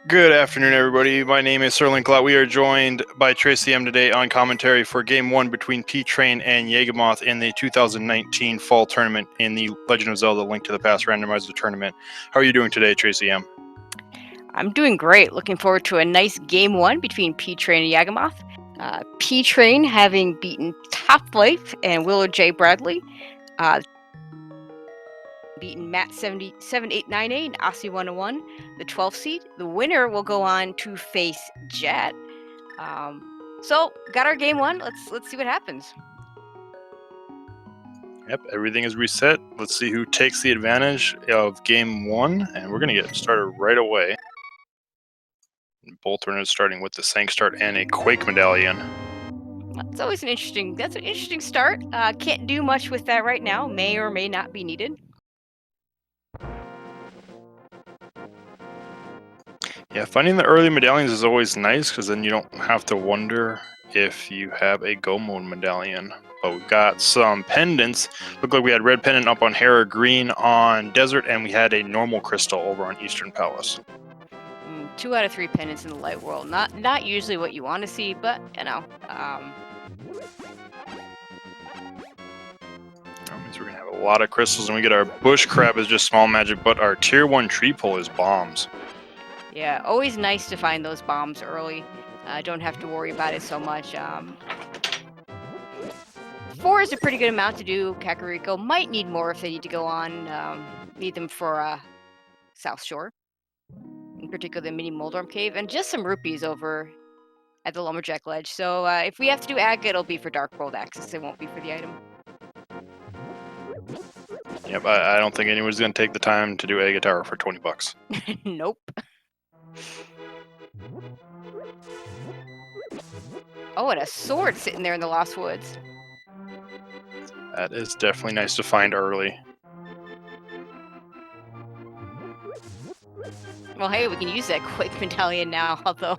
Good afternoon, everybody. My name is Sir Linklot. We are joined by Tracy M today on commentary for Game 1 between P-Train and Yagamoth in the 2019 Fall Tournament in the Legend of Zelda Link to the Past Randomizer Tournament. How are you doing today, Tracy M? I'm doing great. Looking forward to a nice Game 1 between P-Train and Yagamoth. P-Train having beaten Top Life and Willow J. Bradley. Beaten Matt 7898 and Aussie 101, the 12th seed. The winner will go on to face Jet. So got our Game 1. Let's see what happens. Yep, everything is reset. Let's see who takes the advantage of Game 1, and we're going to get started right away. Both runners starting with the Sank Start and a Quake Medallion. That's always an interesting start. Can't do much with that right now. May or may not be needed. Yeah, finding the early medallions is always nice because then you don't have to wonder if you have a go mode medallion. But we've got some pendants. Looked like we had red pendant up on Hera, green on Desert, and we had a normal crystal over on Eastern Palace. 2 out of 3 pendants in the light world. Not usually what you want to see, but you know. That means we're gonna have a lot of crystals, and we get our bush crab is just small magic, but our tier 1 tree pole is bombs. Yeah, always nice to find those bombs early. Don't have to worry about it so much. 4 is a pretty good amount to do. Kakariko might need more if they need to go on. Need them for South Shore. In particular, the mini Moldorm Cave. And just some rupees over at the Lumberjack Ledge. So if we have to do Aga, it'll be for Dark World access. It won't be for the item. Yep, I don't think anyone's gonna take the time to do a guitar for 20 bucks. Nope. Oh, and a sword sitting there in the Lost Woods. That is definitely nice to find early. Well, hey, we can use that Quake Medallion now, although...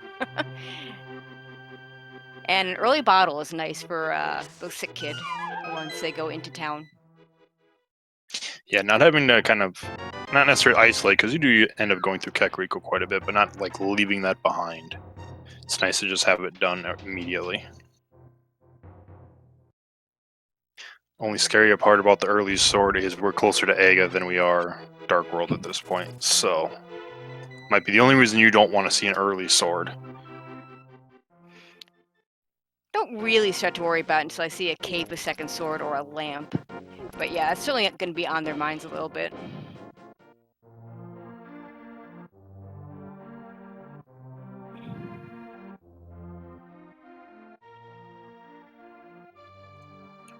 And an early bottle is nice for the sick kid once they go into town. Yeah, not having to kind of, not necessarily isolate, because you do end up going through Kakariko quite a bit, but not like leaving that behind. It's nice to just have it done immediately. Only scary part about the early sword is we're closer to Aga than we are Dark World at this point, so might be the only reason you don't want to see an early sword. Don't really start to worry about it until I see a cave with second sword or a lamp. But yeah, it's certainly going to be on their minds a little bit.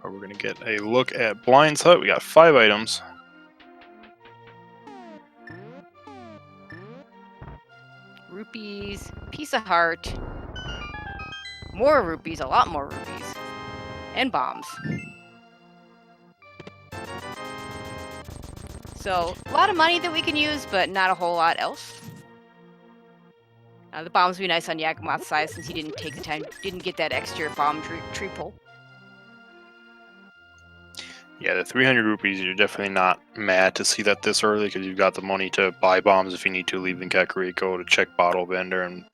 We're going to get a look at Blind's Hut. We got 5 items. Rupees, piece of heart, more rupees, a lot more rupees, and bombs. So, a lot of money that we can use, but not a whole lot else. The bombs would be nice on Yagamoth's side since he didn't take the time, didn't get that extra bomb tree pull. Yeah, the 300 rupees, you're definitely not mad to see that this early because you've got the money to buy bombs if you need to, leaving Kakariko to check Bottle Vendor, and,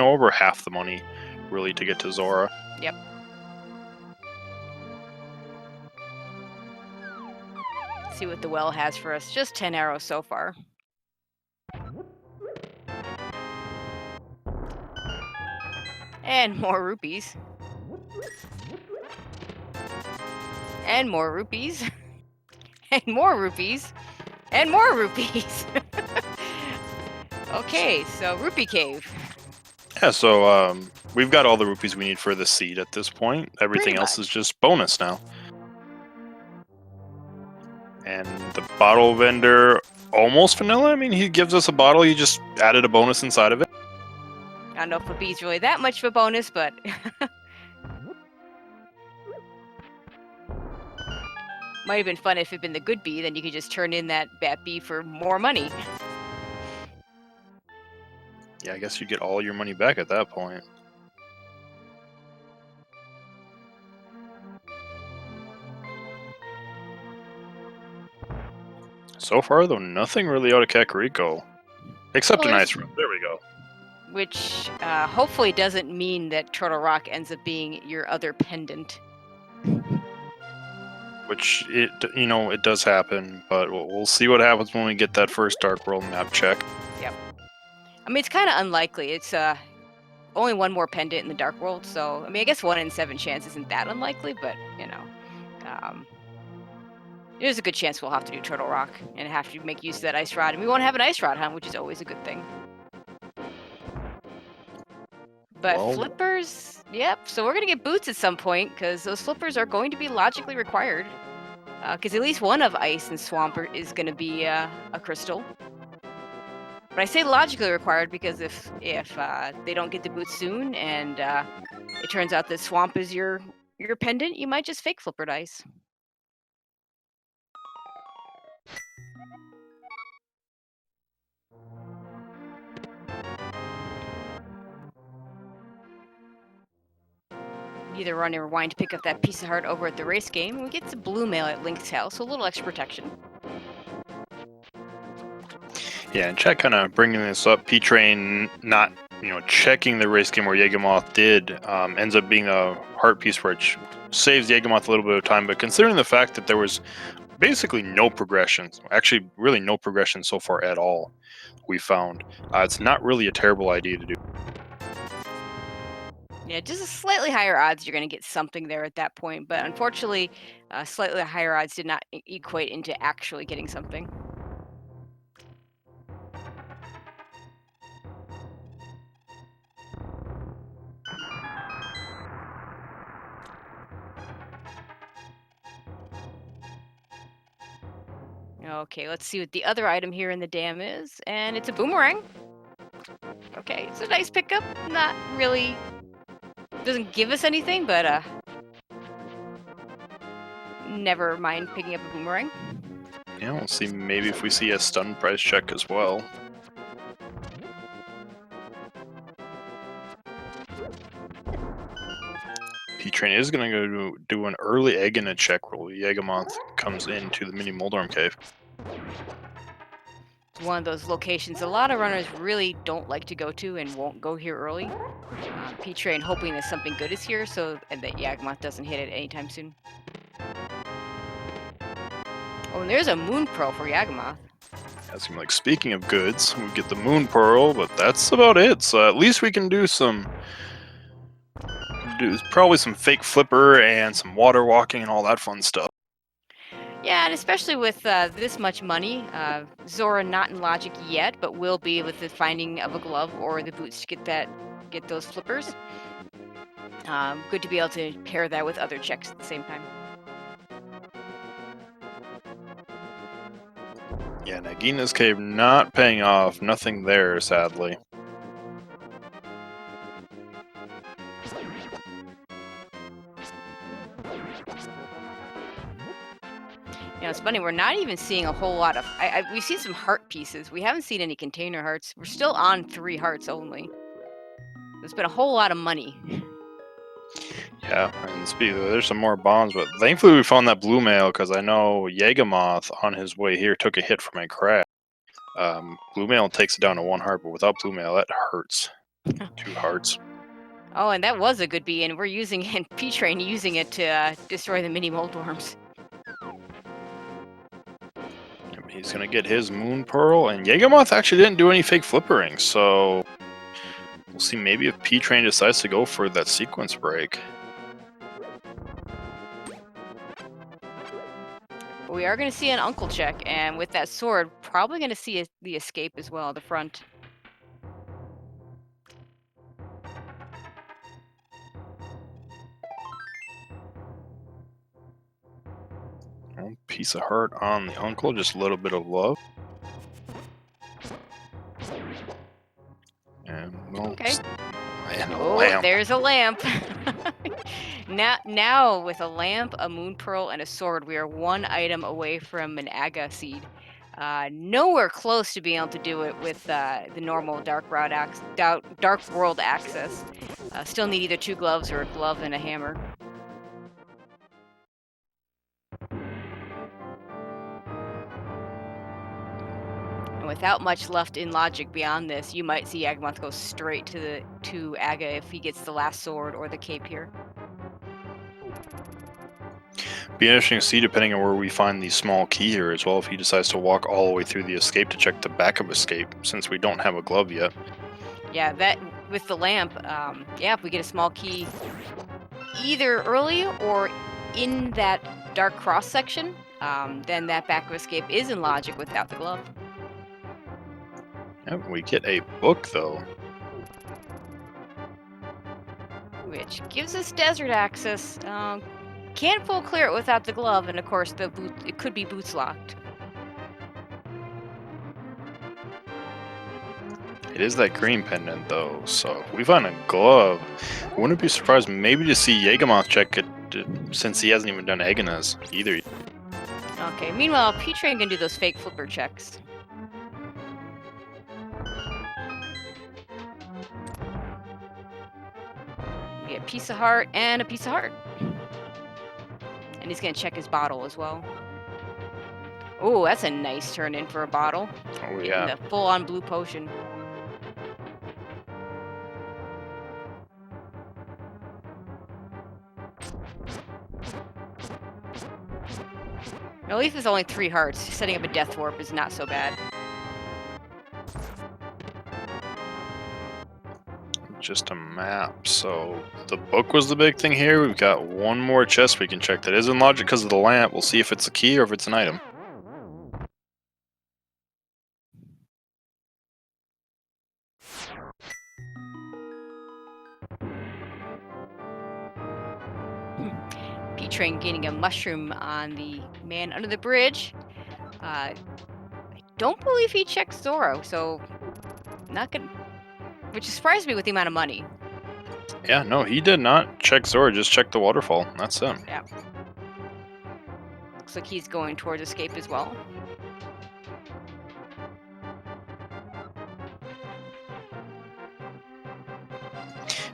over half the money really to get to Zora. Yep. See what the well has for us. Just 10 arrows so far. And more rupees. And more rupees. And more rupees. And more rupees. Okay, so Rupee Cave. Yeah, so we've got all the rupees we need for the seed at this point. Everything else is just bonus now. And the Bottle Vendor, almost vanilla. I mean, he gives us a bottle, he just added a bonus inside of it. I don't know if a bee's really that much of a bonus, but... Might have been fun if it'd been the good bee, then you could just turn in that bad bee for more money. Yeah, I guess you get all your money back at that point. So far, though, nothing really out of Kakariko. Except Well, an there's- ice room. There we go. Which hopefully doesn't mean that Turtle Rock ends up being your other pendant. Which it does happen, but we'll see what happens when we get that first Dark World map check. Yep. I mean, it's kind of unlikely. It's only one more pendant in the Dark World, so I mean, I guess 1 in 7 chance isn't that unlikely, but there's a good chance we'll have to do Turtle Rock and have to make use of that ice rod, and we won't have an ice rod hunt, which is always a good thing. But Well, flippers, yep. So we're gonna get boots at some point because those flippers are going to be logically required. Because at least one of ice and swamp is going to be a crystal. But I say logically required because if they don't get the boots soon and it turns out that swamp is your pendant, you might just fake flipper dice. Either run or rewind to pick up that piece of heart over at the race game, and we get some blue mail at Link's house, so a little extra protection. yeah, and chat kind of bringing this up. P-Train not checking the race game where Yagamoth did ends up being a heart piece, which saves Yagamoth a little bit of time. But considering the fact that there was basically no progression, actually really no progression so far at all, we found it's not really a terrible idea to do. Yeah, just a slightly higher odds you're going to get something there at that point, but unfortunately, slightly higher odds did not equate into actually getting something. Okay, let's see what the other item here in the dam is, and it's a boomerang. Okay, it's a nice pickup. Not really, doesn't give us anything, but never mind picking up a boomerang. Yeah, we'll see. Maybe if we see a stun price check as well. P-Train is going to go do an early egg in a check roll. Yagamoth comes into the mini Moldorm cave. It's one of those locations a lot of runners really don't like to go to and won't go here early. P-Train hoping that something good is here, and that Yagamoth doesn't hit it anytime soon. Oh, and there's a Moon Pearl for Yagamoth. As like speaking of goods, we get the Moon Pearl, but that's about it. So at least we can do probably some fake flipper and some water walking and all that fun stuff. Yeah, and especially with this much money, Zora not in logic yet, but will be with the finding of a glove or the boots to get those flippers. Good to be able to pair that with other checks at the same time. Yeah, Nagina's cave not paying off. Nothing there, sadly. It's funny, we're not even seeing a whole lot of... we've seen some heart pieces. We haven't seen any container hearts. We're still on 3 hearts only. There's been a whole lot of money. Yeah, and there's some more bombs, but thankfully we found that blue mail because I know Yagamoth on his way here took a hit from a crash. Blue mail takes it down to 1 heart, but without blue mail, that hurts. 2 hearts. Oh, and that was a good bee, and we're using it, P-Train using it to destroy the mini moldworms. He's gonna get his Moon Pearl, and Yagamoth actually didn't do any fake flippering, so we'll see maybe if P-Train decides to go for that sequence break. We are going to see an uncle check, and with that sword, probably going to see the escape as well, the front. Piece of heart on the uncle, just a little bit of love. And okay. And a lamp. There's a lamp. Now with a lamp, a Moon Pearl, and a sword, we are 1 item away from an Aga seed. Nowhere close to being able to do it with the normal Dark World access. Still need either 2 gloves or a glove and a hammer. without much left in logic beyond this, you might see Yagamoth go straight to Aga if he gets the last sword or the cape here. Be interesting to see, depending on where we find the small key here as well, if he decides to walk all the way through the escape to check the back of escape, since we don't have a glove yet. Yeah, that with the lamp, yeah, if we get a small key either early or in that dark cross section, then that back of escape is in logic without the glove. Yep, we get a book though. Which gives us desert access. Can't full clear it without the glove, and of course the boot. It could be boots locked. It is that green pendant though, so if we find a glove, wouldn't be surprised maybe to see Yagamoth check it, since he hasn't even done Agnes either. Okay. Meanwhile, P-Train can do those fake flipper checks. We get a piece of heart and a piece of heart. And he's gonna check his bottle as well. Oh, that's a nice turn in for a bottle. Oh yeah. The full-on blue potion. At least it's only 3 hearts. Setting up a death warp is not so bad. Just a map. So the book was the big thing here. We've got one more chest we can check that is in logic because of the lamp. We'll see if it's a key or if it's an item. P-Train gaining a mushroom on the man under the bridge. I don't believe he checked Zoro, so not good. Which surprised me with the amount of money. Yeah, no, he did not check Zora, just check the waterfall. That's it. Yeah. Looks like he's going towards escape as well.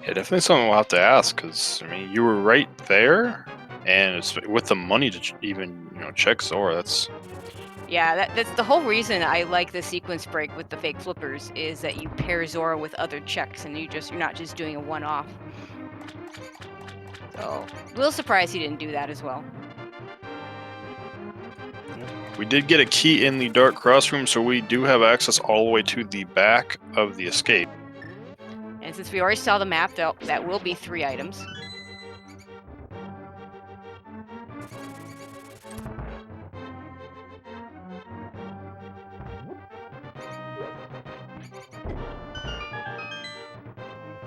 Yeah, definitely something we'll have to ask, because I mean, you were right there, and it's with the money to even check Zora. That's Yeah, that's the whole reason I like the sequence break with the fake flippers is that you pair Zora with other checks, and you're not just doing a one-off. So, a little surprised he didn't do that as well. we did get a key in the dark cross room, so we do have access all the way to the back of the escape. And since we already saw the map, that will be 3 items.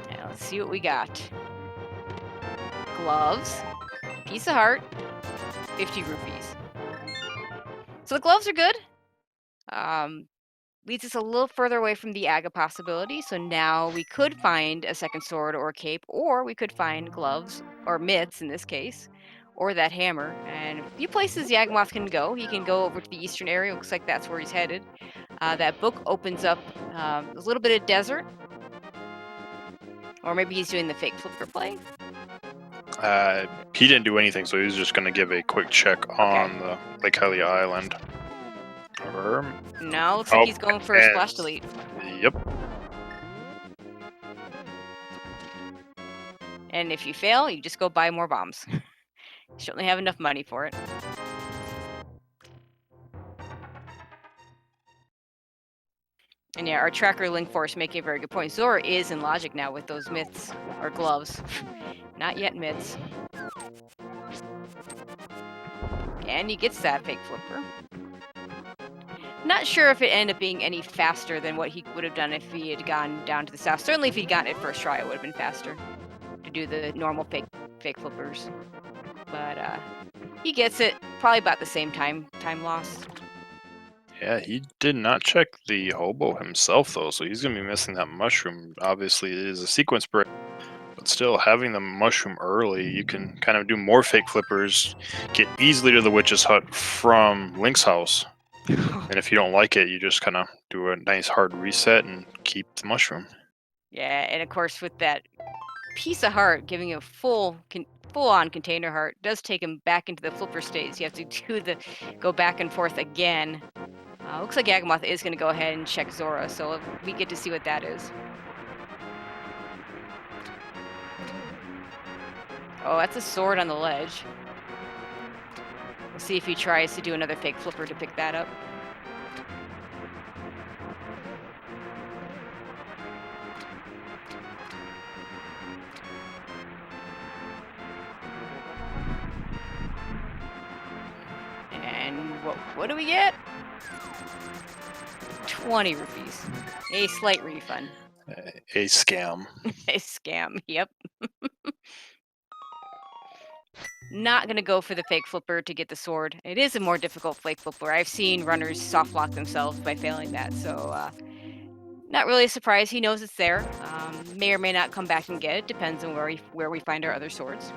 Now let's see what we got. Gloves, piece of heart, 50 rupees. So the gloves are good. Leads us a little further away from the Aga possibility. So now we could find a second sword or a cape, or we could find gloves, or mitts in this case, or that hammer. And a few places Yagamoth can go. He can go over to the eastern area. Looks like that's where he's headed. That book opens up a little bit of desert. Or maybe he's doing the fake flipper play. He didn't do anything, so he was just going to give a quick check on the Lake Hylia Island. No, looks like he's going for a splash delete. Yep. And if you fail, you just go buy more bombs. You certainly have enough money for it. And yeah, our tracker Link Force making a very good point. Zora is in logic now with those myths, or gloves. Not yet myths. And he gets that fake flipper. Not sure if it ended up being any faster than what he would have done if he had gone down to the south. Certainly if he'd gotten it first try, it would have been faster to do the normal fake flippers. But he gets it probably about the same time loss. Yeah, he did not check the hobo himself though, so he's gonna be missing that mushroom. Obviously, it is a sequence break, but still having the mushroom early, you can kind of do more fake flippers, get easily to the witch's hut from Link's house. And if you don't like it, you just kind of do a nice hard reset and keep the mushroom. Yeah, and of course with that piece of heart giving a full-on container heart does take him back into the flipper stage. You have to go back and forth again Looks like Yagamoth is going to go ahead and check Zora, so we get to see what that is. Oh, that's a sword on the ledge. We'll see if he tries to do another fake flipper to pick that up. And what do we get? 20 rupees. A slight refund. A scam. A scam, yep. Not gonna go for the fake flipper to get the sword. It is a more difficult fake flipper. I've seen runners soft lock themselves by failing that, so not really a surprise. He knows it's there. May or may not come back and get it. Depends on where we find our other swords.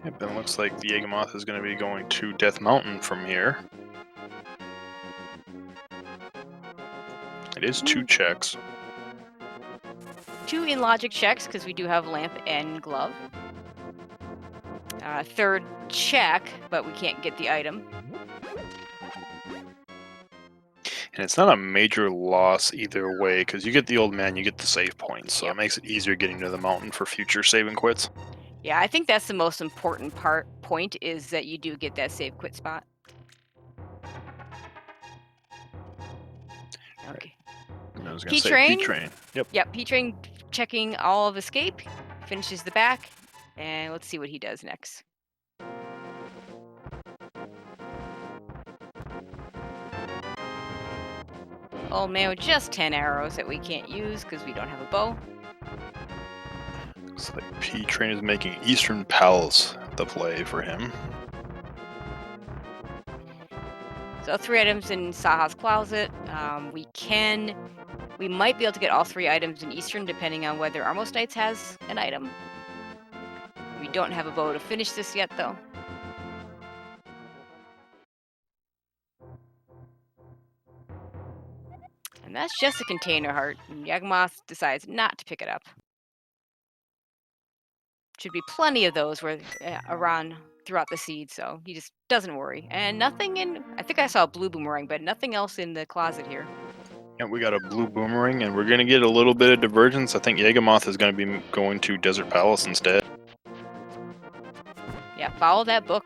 Yep, and it looks like the Yagamoth is going to be going to Death Mountain from here. It is 2 checks. 2 in logic checks, because we do have lamp and glove. 3rd check, but we can't get the item. And it's not a major loss either way, because you get the old man, you get the save points, so Yep. it makes it easier getting to the mountain for future save and quits. Yeah, I think that's the most important point is that you do get that save quit spot. Okay. I was going to say P-Train. Yep. Yep, P-Train checking all of escape, finishes the back, and let's see what he does next. Oh man, with just 10 arrows that we can't use because we don't have a bow. Looks like P-Train is making Eastern Palace the play for him. So 3 items in Saha's closet. We might be able to get all 3 items in Eastern depending on whether Armos Knights has an item. We don't have a bow to finish this yet though. And that's just a container heart. And Yagamoth decides not to pick it up. Should be plenty of those around throughout the seed, so he just doesn't worry. And nothing in, I think I saw a blue boomerang, but nothing else in the closet here. Yeah, we got a blue boomerang, and we're going to get a little bit of divergence. I think Yagamoth is going to be going to Desert Palace instead. Yeah, follow that book.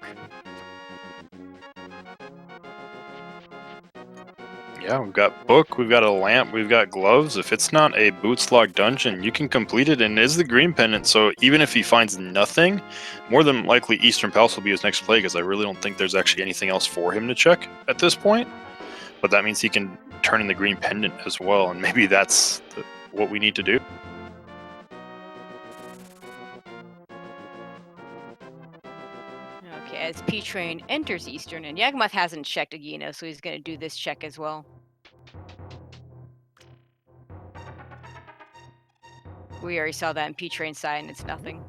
Yeah, we've got book, we've got a lamp, we've got gloves. If it's not a boots lock dungeon, you can complete it, and it is the green pendant, so even if he finds nothing, more than likely Eastern Palace will be his next play, because I really don't think there's actually anything else for him to check at this point. But that means he can turn in the green pendant as well, and maybe that's what we need to do. Okay, as P-Train enters Eastern, and Yagamoth hasn't checked Agina, so he's going to do this check as well. We already saw that in P-Train's side, and it's nothing.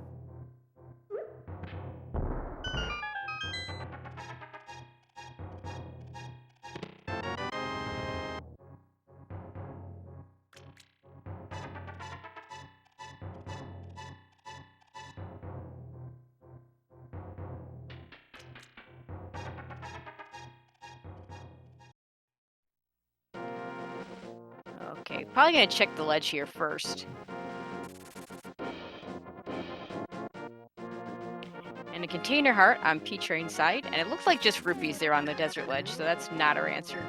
Okay, probably going to check the ledge here first. And a container heart on P-Train's side, and it looks like just rupees there on the desert ledge, so that's not our answer.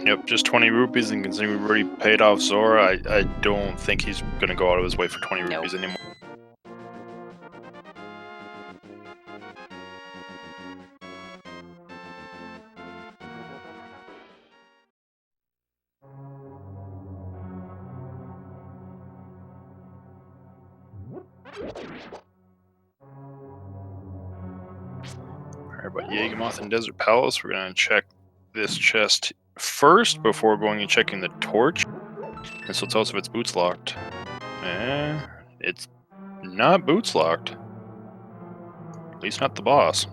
Yep, just 20 rupees, and considering we've already paid off Zora, I don't think he's going to go out of his way for 20 rupees anymore. Alright, but Yagamoth and Desert Palace, we're going to check this chest first before going and checking the torch. This will tell us if it's boots locked. It's not boots locked. At least not the boss.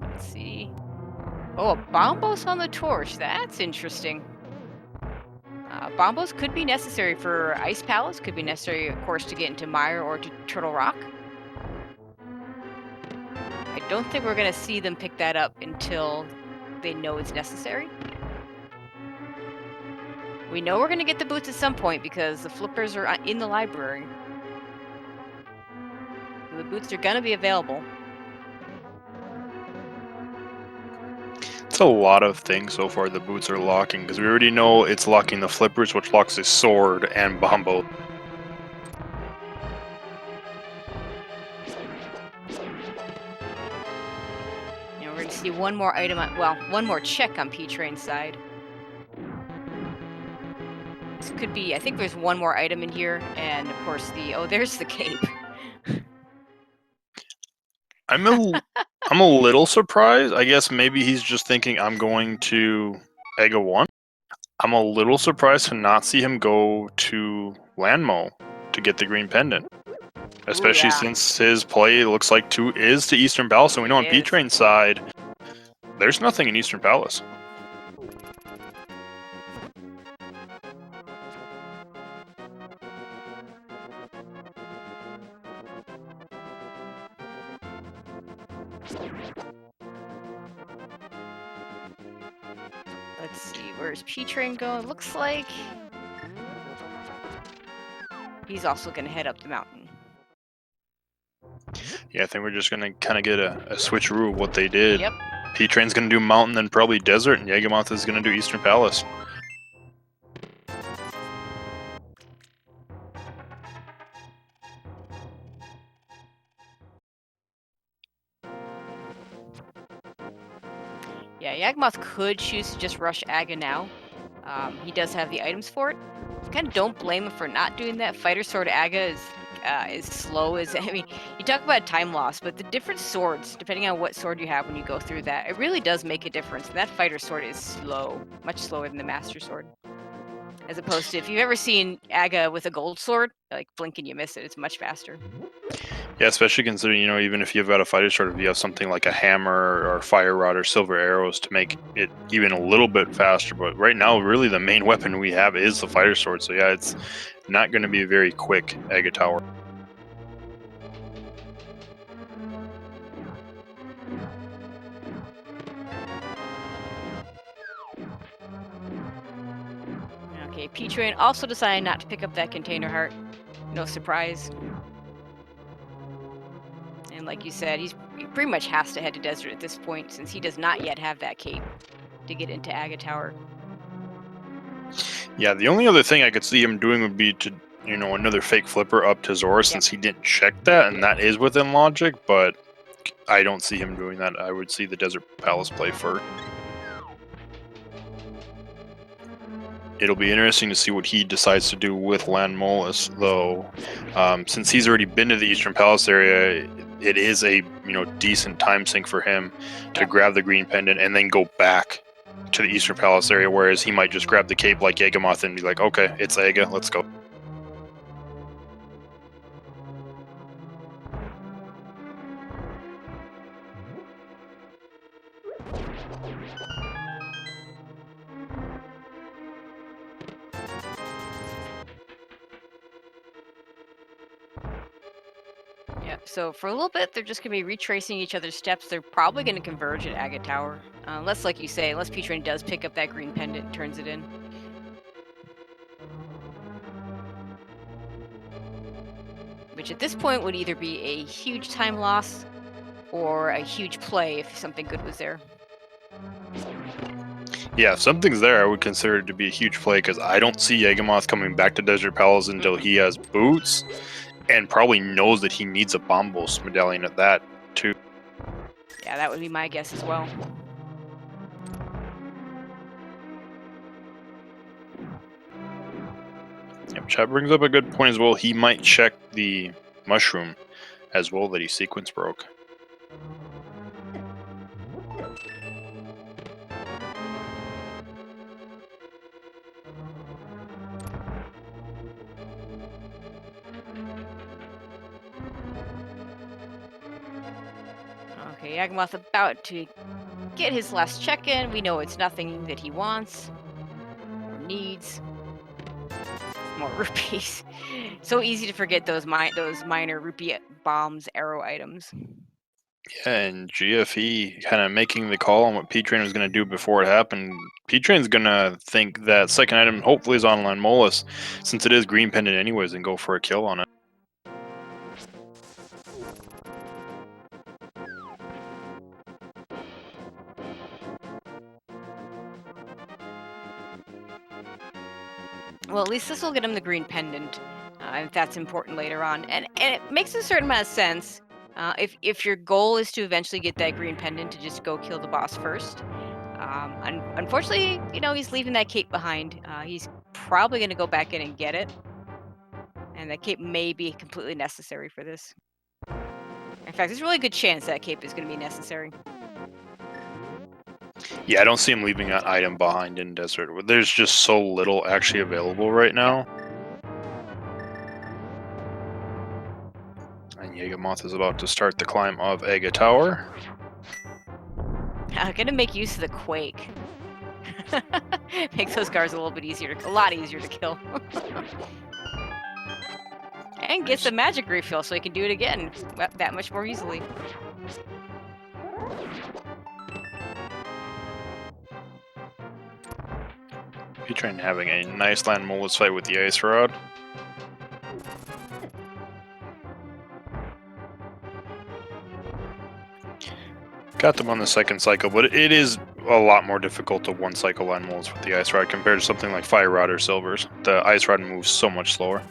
Let's see. Oh, a bombos on the torch. That's interesting. Bombos could be necessary for Ice Palace, could be necessary, of course, to get into Mire or to Turtle Rock. I don't think we're gonna see them pick that up until they know it's necessary. We know we're gonna get the boots at some point because the flippers are in the library. So the boots are gonna be available. It's a lot of things so far the boots are locking, because we already know it's locking the flippers, which locks his sword and Bombo. You know, we're gonna see one more item one more check on P-Train's side. This could be, I think there's one more item in here, and of course there's the cape. I'm a little surprised. I guess maybe he's just thinking I'm going to Ega 1. I'm a little surprised to not see him go to Landmo to get the green pendant. Especially Ooh, yeah. since his play looks like to Eastern Palace, and we know on P-Train's side, there's nothing in Eastern Palace. Let's see, where's P-Train going? Looks like he's also gonna head up the mountain. Yeah, I think we're just gonna kind of get a switcheroo of what they did. Yep. P-Train's gonna do mountain, then probably desert, and Yagamoth is gonna do Eastern Palace. Yeah, Yagamoth could choose to just rush Aga now. He does have the items for it. Kind of don't blame him for not doing that. Fighter Sword Aga is slow as I mean, you talk about time loss, but the different swords, depending on what sword you have when you go through that, it really does make a difference. And that Fighter Sword is slow, much slower than the Master Sword. As opposed to if you've ever seen Aga with a gold sword, like blink and you miss it, it's much faster. Yeah, especially considering, even if you've got a fighter sword, if you have something like a hammer or fire rod or silver arrows to make it even a little bit faster. But right now, really the main weapon we have is the fighter sword. So yeah, it's not going to be a very quick Aga Tower. Okay, P-Train also decided not to pick up that container heart. No surprise. And like you said, he pretty much has to head to desert at this point since he does not yet have that cape to get into Aga Tower. Yeah, the only other thing I could see him doing would be to, another fake flipper up to Zora, since he didn't check that, and that is within logic, but I don't see him doing that. I would see the Desert Palace play first. It'll be interesting to see what he decides to do with Land Molus, though. Since he's already been to the Eastern Palace area, it is a decent time sink for him to grab the green pendant and then go back to the Eastern Palace area, whereas he might just grab the cape like Yagamoth and be like, okay, it's Aga, let's go. Yeah, so for a little bit, they're just going to be retracing each other's steps. They're probably going to converge at Aga Tower. Unless, like you say, unless P-Train does pick up that green pendant and turns it in. Which at this point would either be a huge time loss or a huge play if something good was there. Yeah, if something's there, I would consider it to be a huge play, because I don't see Yagamoth coming back to Desert Palace until he has boots, and probably knows that he needs a Bombos medallion at that, too. Yeah, that would be my guess as well. Yep, chat brings up a good point as well. He might check the mushroom as well that he sequence broke. Okay, Yagamoth about to get his last check-in. We know it's nothing that he wants or needs. More rupees. So easy to forget those minor rupee bombs, arrow items. Yeah, and GFE kind of making the call on what P-Train was going to do before it happened. P-Train's going to think that second item hopefully is on Lanmolas, since it is green pendant anyways, and go for a kill on it. Well, at least this will get him the green pendant, if that's important later on. And it makes a certain amount of sense. If your goal is to eventually get that green pendant, to just go kill the boss first. Unfortunately, he's leaving that cape behind. He's probably going to go back in and get it. And that cape may be completely necessary for this. In fact, there's a really good chance that cape is going to be necessary. Yeah, I don't see him leaving that item behind in Desert. There's just so little actually available right now. And Yagamoth is about to start the climb of Aga Tower. I'm going to make use of the Quake. Makes those guards a lot easier to kill. And gets a magic refill so he can do it again that much more easily. P-Train having a nice Lanmolas fight with the Ice Rod. Got them on the second cycle, but it is a lot more difficult to one cycle Lanmolas with the Ice Rod compared to something like Fire Rod or Silvers. The Ice Rod moves so much slower.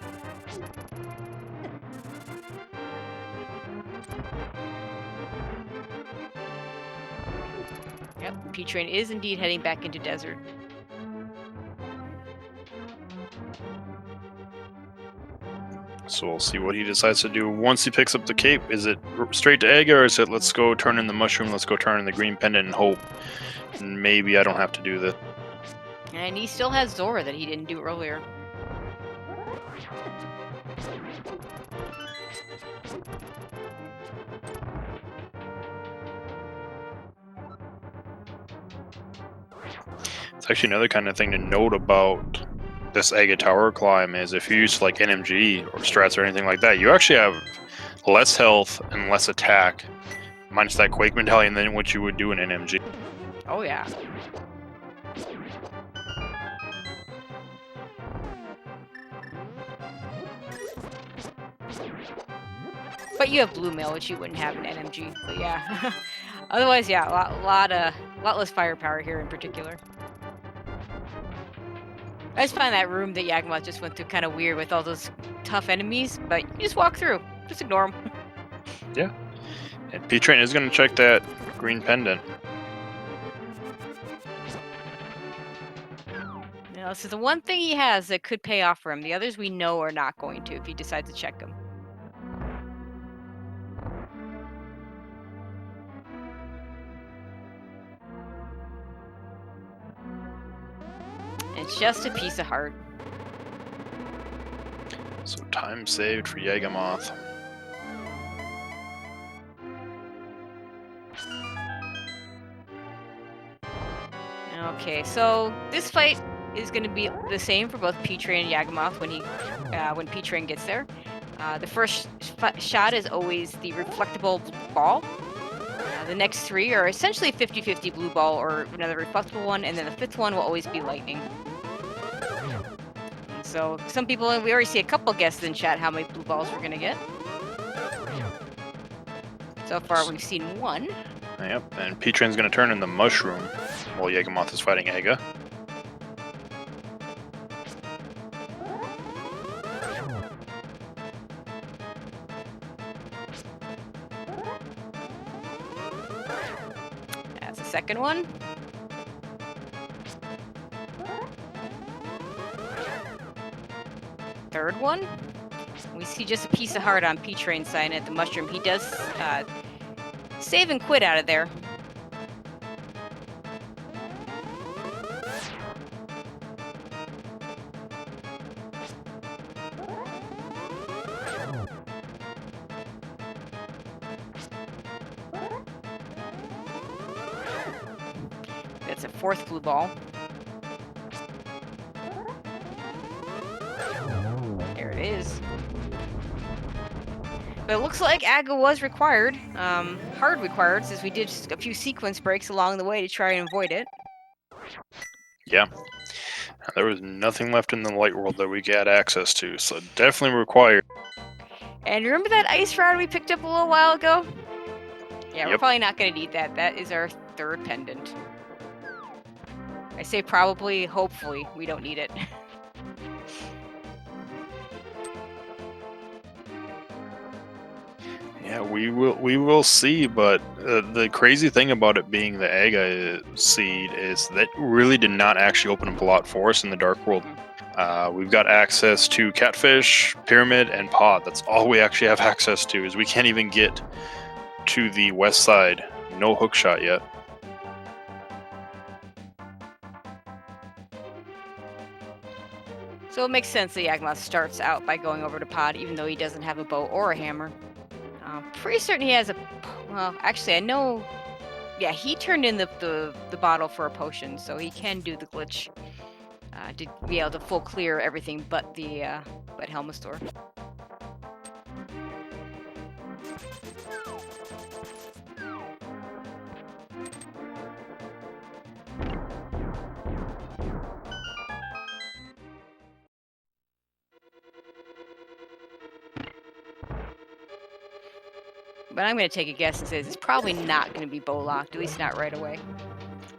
Yep, P-Train is indeed heading back into Desert. So we'll see what he decides to do once he picks up the cape. Is it straight to Aga, or is it let's go turn in the mushroom, let's go turn in the green pendant and hope maybe I don't have to do this? And he still has Zora that he didn't do earlier. It's actually another kind of thing to note about this Aga Tower climb is if you use like NMG or strats or anything like that, you actually have less health and less attack, minus that Quake Medallion, than what you would do in NMG. Oh yeah. But you have blue mail, which you wouldn't have in NMG. But yeah. Otherwise, yeah, a lot less firepower here in particular. I just find that room that Yagamoth just went through kind of weird with all those tough enemies, but you just walk through. Just ignore them. Yeah. And P-Train is going to check that green pendant. This is the one thing he has that could pay off for him. The others we know are not going to if he decides to check them. It's just a piece of heart. So time saved for Yagamoth. Okay, so this fight is going to be the same for both P-Train and Yagamoth when P-Train gets there. The first shot is always the reflectable ball. The next three are essentially 50-50 blue ball or another reflectable one, and then the fifth one will always be lightning. And so some people, we already see a couple guesses in chat how many blue balls we're going to get. So far we've seen one. Yep, and P-Train's going to turn in the mushroom while Yagamoth is fighting Aga. That's the second one. Third one. We see just a piece of heart on P-Train's side at the mushroom. He does save and quit out of there. That's a fourth blue ball. There it is. But it looks like Aga was required, hard required, since we did a few sequence breaks along the way to try and avoid it. Yeah. There was nothing left in the light world that we got access to, so definitely required. And remember that ice rod we picked up a little while ago? Yeah, we're Yep. probably not going to need that. That is our third pendant. I say probably, hopefully, we don't need it. Yeah, we will see, but the crazy thing about it being the Aga seed is that really did not actually open up a lot for us in the Dark World. We've got access to Catfish, Pyramid, and Pod. That's all we actually have access to, is we can't even get to the west side. No hookshot yet. So it makes sense that Yagamoth starts out by going over to Pod, even though he doesn't have a bow or a hammer. Pretty certain he has a... Well, actually, I know... Yeah, he turned in the bottle for a potion, so he can do the glitch to be able to full clear everything but the Helmistor. But I'm going to take a guess and say it's probably not going to be bow locked, at least not right away.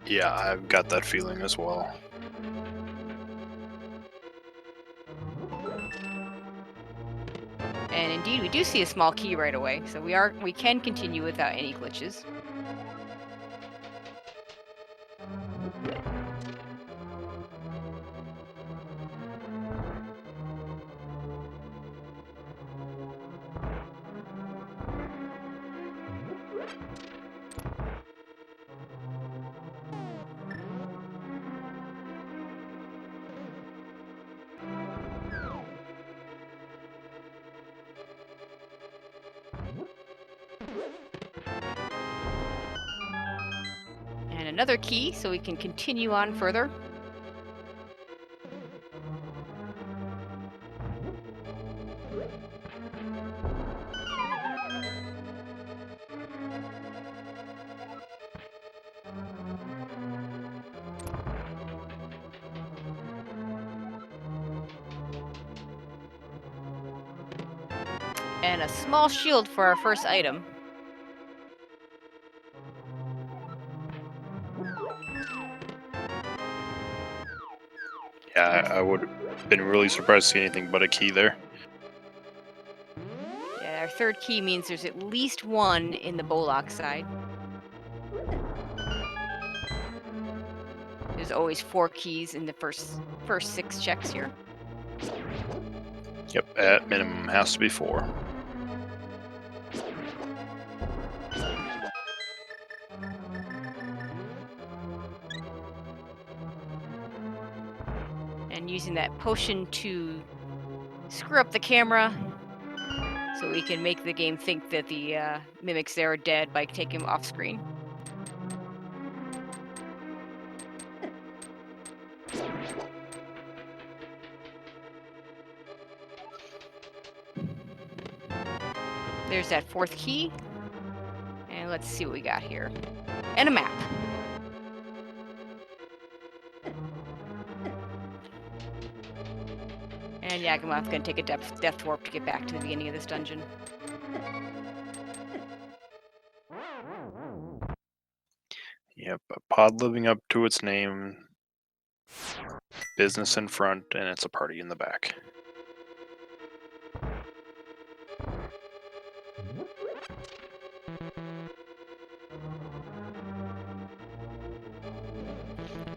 Yeah, I've got that feeling as well. And indeed, we do see a small key right away, so we can continue without any glitches. And another key, so we can continue on further. And a small shield for our first item. Yeah, I would have been really surprised to see anything but a key there. Yeah, our third key means there's at least one in the Bollock side. There's always 4 keys in the first 6 checks here. Yep, at minimum has to be 4. And using that potion to screw up the camera so we can make the game think that the mimics there are dead by taking them off screen. There's that 4th key. And let's see what we got here. And a map. And Yagamoth's gonna take a death warp to get back to the beginning of this dungeon. Yep, a pod living up to its name. Business in front, and it's a party in the back.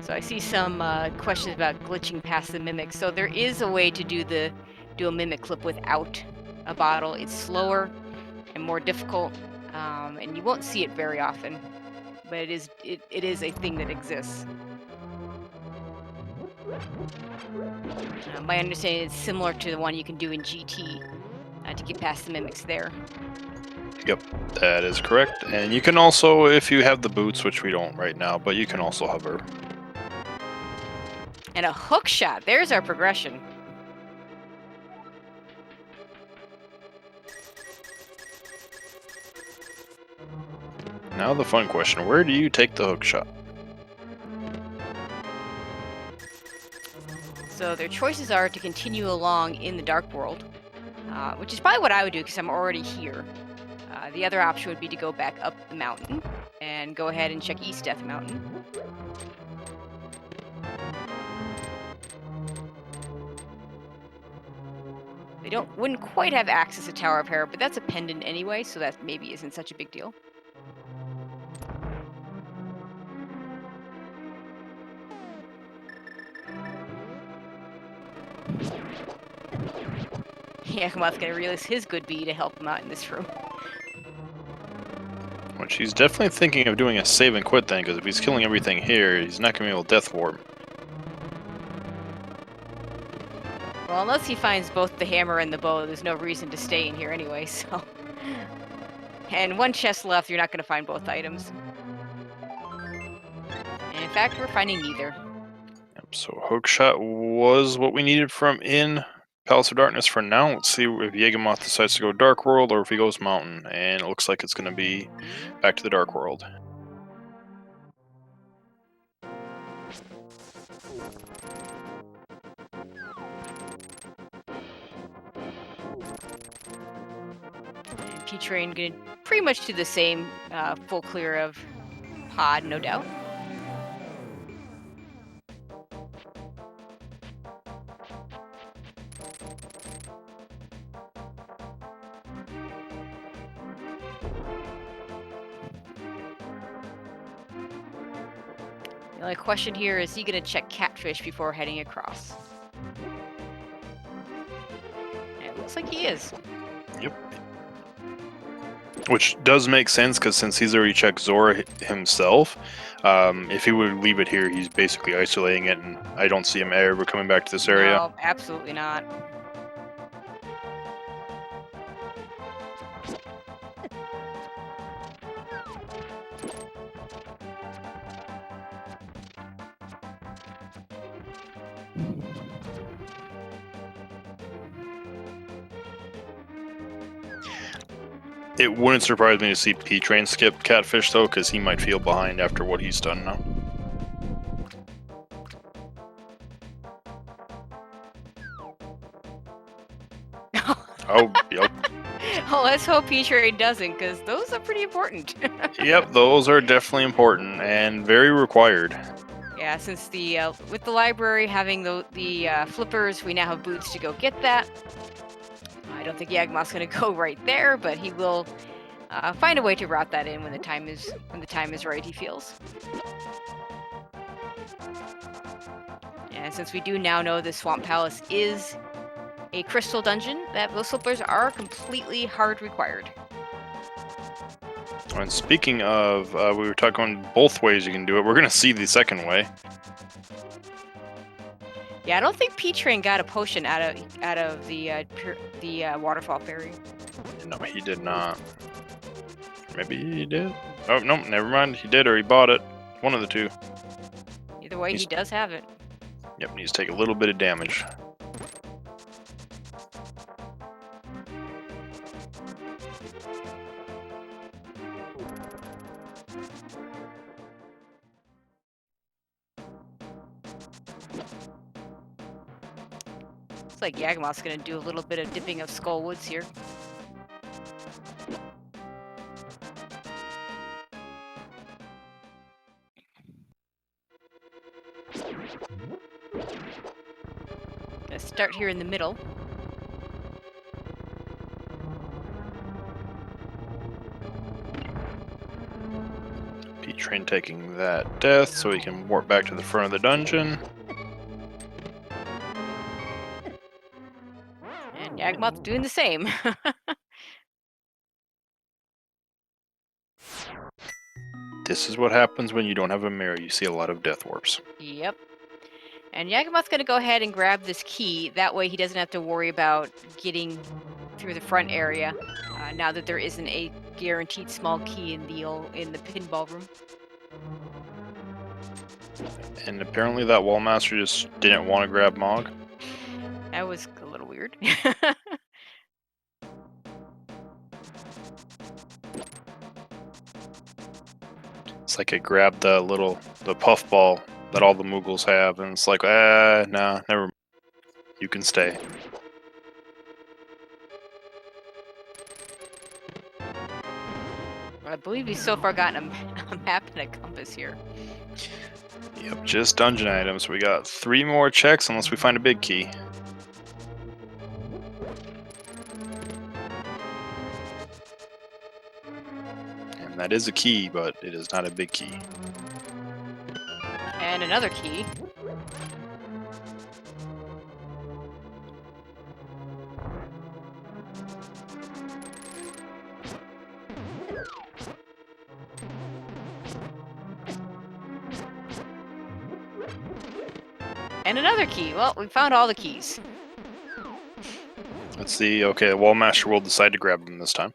So I see some questions about glitching past the mimics. So there is a way to do a mimic clip without a bottle. It's slower and more difficult, and you won't see it very often. But it is a thing that exists. My understanding is similar to the one you can do in GT to get past the mimics there. Yep, that is correct. And you can also, if you have the boots, which we don't right now, but you can also hover. And a hook shot. There's our progression. Now the fun question, where do you take the hook shot? So their choices are to continue along in the Dark World, which is probably what I would do because I'm already here. The other option would be to go back up the mountain and go ahead and check East Death Mountain. They wouldn't quite have access to Tower of Hera, but that's a pendant anyway, so that maybe isn't such a big deal. Yagamoth's gonna realize his good be to help him out in this room. Which he's definitely thinking of doing a save and quit thing, because if he's killing everything here, he's not going to be able to death warp. Well, unless he finds both the hammer and the bow, there's no reason to stay in here anyway, so... And one chest left, you're not going to find both items. And in fact, we're finding neither. Yep, so hookshot was what we needed from in Palace of Darkness for now. Let's see if Yagamoth decides to go Dark World or if he goes Mountain. And it looks like it's going to be back to the Dark World. And P-Train gonna pretty much do the same, full clear of pod, no doubt. The only question here is he gonna check Catfish before heading across? And it looks like he is. Yep. Which does make sense, because since he's already checked Zora himself, if he would leave it here, he's basically isolating it, and I don't see him ever coming back to this area. No, absolutely not. It wouldn't surprise me to see P-Train skip Catfish, though, because he might feel behind after what he's done now. Oh, yep. Oh, let's hope P-Train doesn't, because those are pretty important. Yep, those are definitely important and very required. Yeah, since with the library having the flippers, we now have boots to go get that. I don't think Yagamoth's gonna go right there, but he will find a way to route that in when the time is right. He feels. And since we do now know the Swamp Palace is a crystal dungeon, that those flippers are completely hard required. And speaking of, we were talking both ways you can do it. We're gonna see the second way. Yeah, I don't think P-Train got a potion out of the waterfall fairy. No, he did not. Maybe he did. Oh no, never mind. He did, or he bought it. One of the two. Either way, he does have it. Yep, needs to take a little bit of damage. Looks like Yagamoth's gonna do a little bit of dipping of Skull Woods here. Gonna start here in the middle. P-Train taking that death so he can warp back to the front of the dungeon. And Yagamoth's doing the same. This is what happens when you don't have a mirror. You see a lot of death warps. Yep. And Yagamoth's gonna go ahead and grab this key. That way he doesn't have to worry about getting through the front area. Now that there isn't a guaranteed small key in the pinball room. And apparently that wall master just didn't want to grab Mog. That was a little weird. It's like it grabbed the puffball that all the Moogles have, and it's like, nah, never mind. You can stay. I believe we've so far gotten a map and a compass here. Yep, just dungeon items. We got 3 more checks unless we find a big key. And that is a key, but it is not a big key. And another key. And another key. Well, we found all the keys. Let's see. Okay, the Wall Master will decide to grab them this time.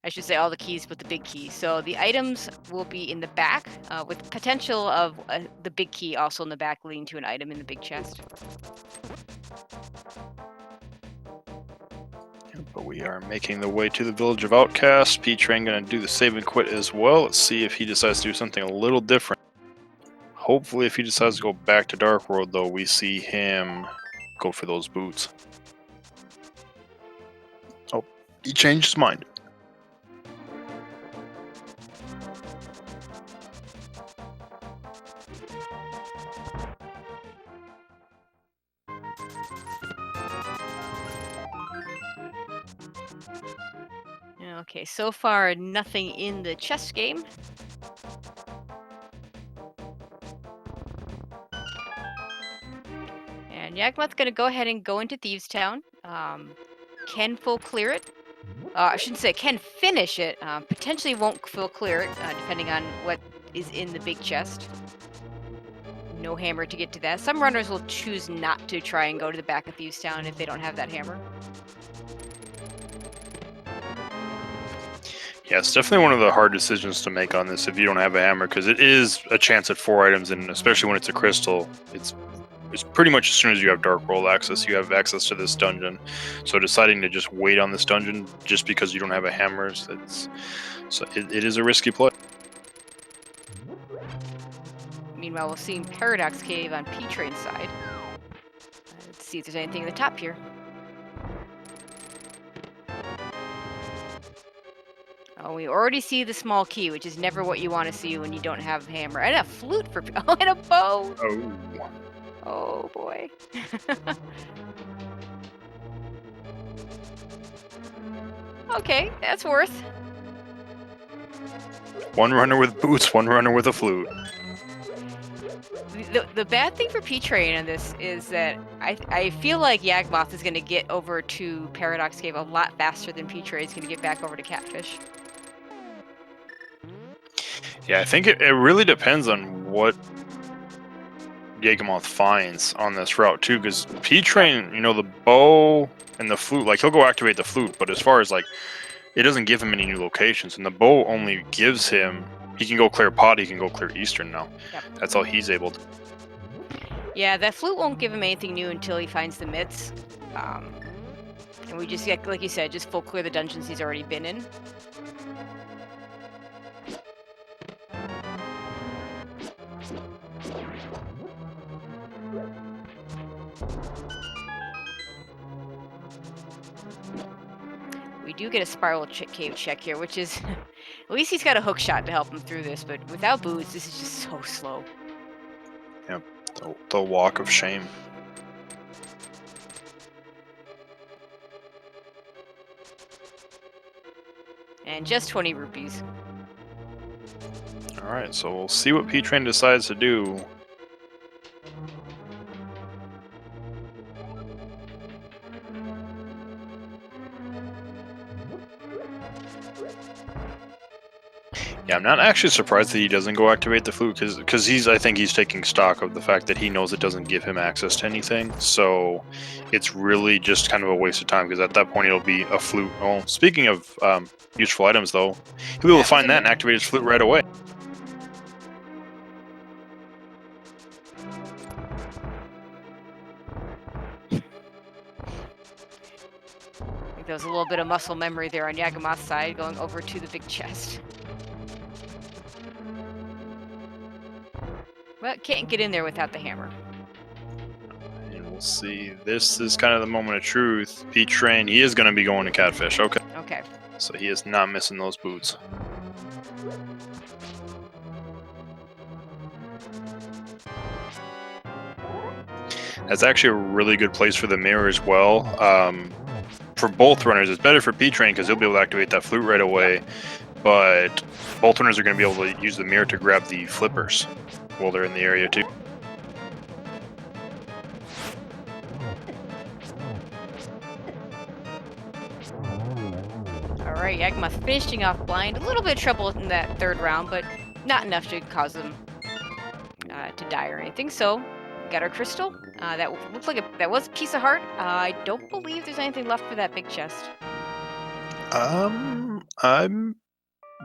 I should say all the keys but the big key. So the items will be in the back, with potential of the big key also in the back leading to an item in the big chest. But we are making the way to the Village of Outcasts. P-Train gonna do the save and quit as well. Let's see if he decides to do something a little different. Hopefully if he decides to go back to Dark World, though, we see him go for those boots. Oh, he changed his mind. Okay, so far nothing in the chess game. And Yagamoth's gonna go ahead and go into Thieves Town. Can full clear it. I shouldn't say can finish it. Potentially won't full clear it, depending on what is in the big chest. No hammer to get to that. Some runners will choose not to try and go to the back of Thieves Town if they don't have that hammer. Yeah, it's definitely one of the hard decisions to make on this if you don't have a hammer, because it is a chance at 4 items, and especially when it's a crystal, it's pretty much as soon as you have Dark World access, you have access to this dungeon. So deciding to just wait on this dungeon just because you don't have a hammer, it is a risky play. Meanwhile, we'll see Paradox Cave on P-Train's side. Let's see if there's anything in the top here. Oh, we already see the small key, which is never what you want to see when you don't have a hammer. And a flute for... Oh, and a bow! Oh. Oh, boy. Okay, that's worth. One runner with boots, one runner with a flute. The bad thing for P-Train on this is that I feel like Yagamoth is going to get over to Paradox Cave a lot faster than P-Train is going to get back over to Catfish. Yeah, I think it really depends on what Yagamoth finds on this route too, because P-Train, the bow and the flute, like he'll go activate the flute, but as far as like, it doesn't give him any new locations, and the bow only gives him, he can go clear Pot, he can go clear Eastern now. Yep. That's all he's able to. Yeah, that flute won't give him anything new until he finds the mitts. And we just, like you said, just full clear the dungeons he's already been in. We do get a spiral cave check here, which is... At least he's got a hook shot to help him through this, but without boots, this is just so slow. Yep, the walk of shame. And just 20 rupees. Alright, so we'll see what P-Train decides to do. Yeah, I'm not actually surprised that he doesn't go activate the flute, because I think he's taking stock of the fact that he knows it doesn't give him access to anything. So it's really just kind of a waste of time, because at that point it'll be a flute. Well, speaking of useful items, though, he'll be able to find that and activate his flute right away. There was a little bit of muscle memory there on Yagamoth's side, going over to the big chest. But can't get in there without the hammer. And we'll see. This is kind of the moment of truth. Pete Train, he is going to be going to Catfish. Okay. Okay. So he is not missing those boots. That's actually a really good place for the mirror as well. For both runners, it's better for P-Train because he'll be able to activate that flute right away. But both runners are going to be able to use the mirror to grab the flippers while they're in the area too. Alright, Yagamoth finishing off blind. A little bit of trouble in that third round, but not enough to cause them to die or anything. So, got our crystal. That looks like that was a piece of heart. I don't believe there's anything left for that big chest.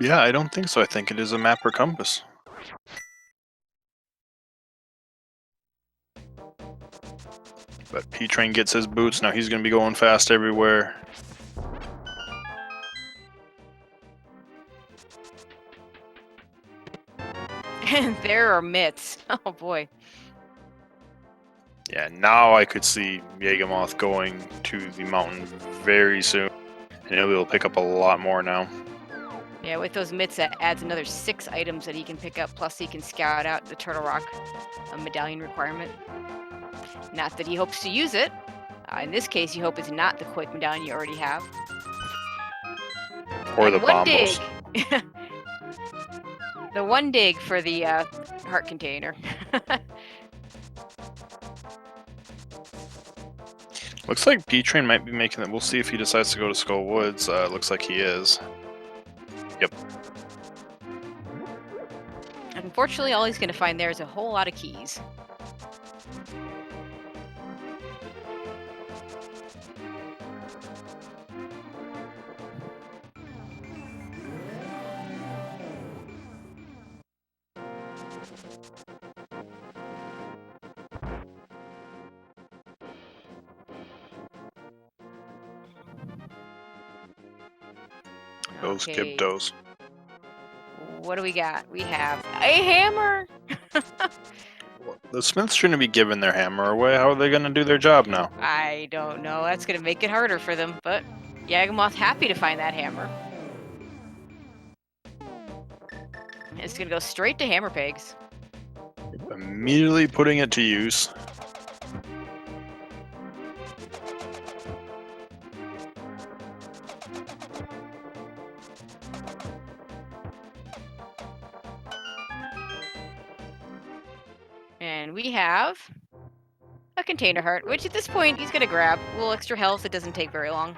Yeah, I don't think so. I think it is a map or compass. But P-Train gets his boots. Now he's going to be going fast everywhere. And there are mitts. Oh boy. Yeah, now I could see Yagamoth going to the mountain very soon. And he'll be able to pick up a lot more now. Yeah, with those mitts, that adds another 6 items that he can pick up, plus he can scout out the Turtle Rock medallion requirement. Not that he hopes to use it. In this case, you hope it's not the Quake medallion you already have. Or and the one bombos. dig. The one dig for the heart container. Looks like P-Train might be making it. We'll see if he decides to go to Skull Woods. Looks like he is. Yep. Unfortunately, all he's going to find there is a whole lot of keys. Those Okay. Kiptos. What do we got? We have a hammer! The Smiths shouldn't be giving their hammer away. How are they going to do their job now? I don't know. That's going to make it harder for them, but Yagamoth happy to find that hammer. It's going to go straight to hammer pegs. Immediately putting it to use. And we have a container heart, which at this point he's going to grab. A little extra health, it doesn't take very long.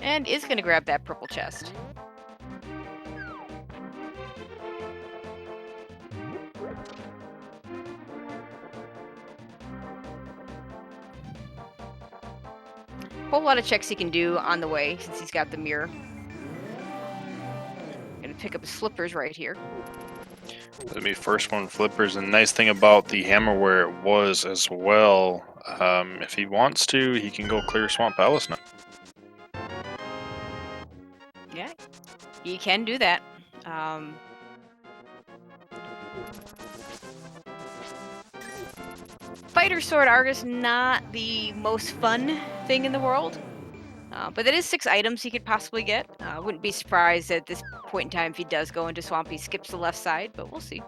And is going to grab that purple chest. Whole lot of checks he can do on the way since he's got the mirror. Gonna pick up his flippers right here. Let me first one flippers. And the nice thing about the hammer where it was as well, if he wants to, he can go clear Swamp Palace now. Yeah, he can do that. Fighter Sword Argus, not the most fun thing in the world. But that is 6 items he could possibly get. Wouldn't be surprised at this point in time if he does go into Swamp, he skips the left side, but we'll see.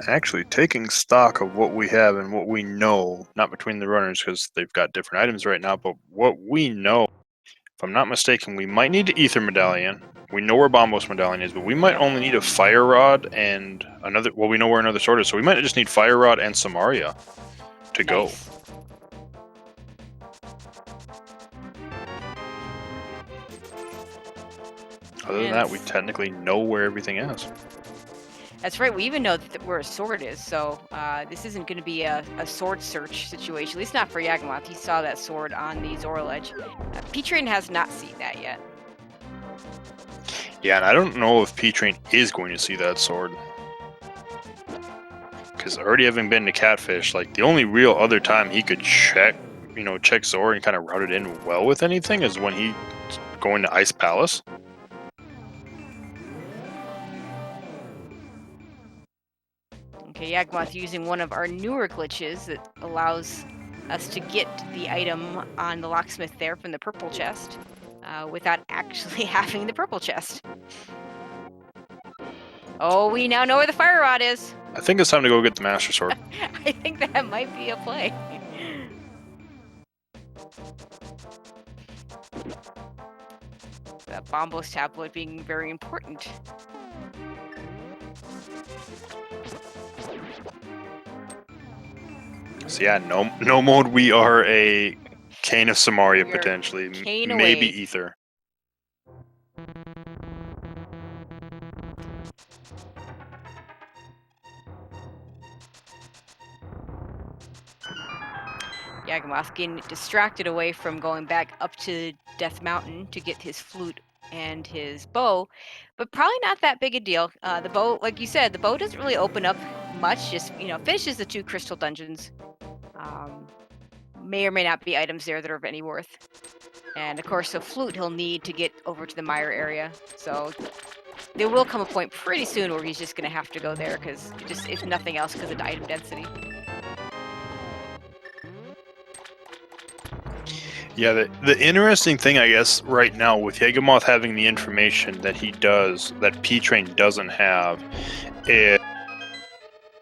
Actually, taking stock of what we have and what we know, not between the runners because they've got different items right now, but what we know, if I'm not mistaken, we might need the Ether Medallion. We know where Bombos Medallion is, but we might only need a Fire Rod and another. Well, we know where another sword is, so we might just need Fire Rod and Samaria to go. Nice. Other than that, we technically know where everything is. That's right. We even know where a sword is, so this isn't going to be a sword search situation. At least not for Yagamoth. He saw that sword on the Zora ledge. P-Train has not seen that yet. Yeah, and I don't know if P-Train is going to see that sword. Because already having been to Catfish, like the only real other time he could check Zora and kind of route it in well with anything is when he's going to Ice Palace. Okay, Yagamoth using one of our newer glitches that allows us to get the item on the locksmith there from the purple chest without actually having the purple chest. Oh, we now know where the fire rod is. I think it's time to go get the Master Sword. I think that might be a play. That Bombos tablet being very important. So yeah, no mode. We are a Cane of Samaria We are potentially, Cane maybe away. Ether. Yagamoth getting distracted away from going back up to Death Mountain to get his flute and his bow, but probably not that big a deal. The bow, like you said, the bow doesn't really open up much, just, finishes the 2 crystal dungeons. May or may not be items there that are of any worth. And of course, the flute he'll need to get over to the mire area. So there will come a point pretty soon where he's just going to have to go there, because if nothing else, because of item density. Yeah, the interesting thing, I guess, right now with Yagamoth having the information that he does, that P-Train doesn't have, is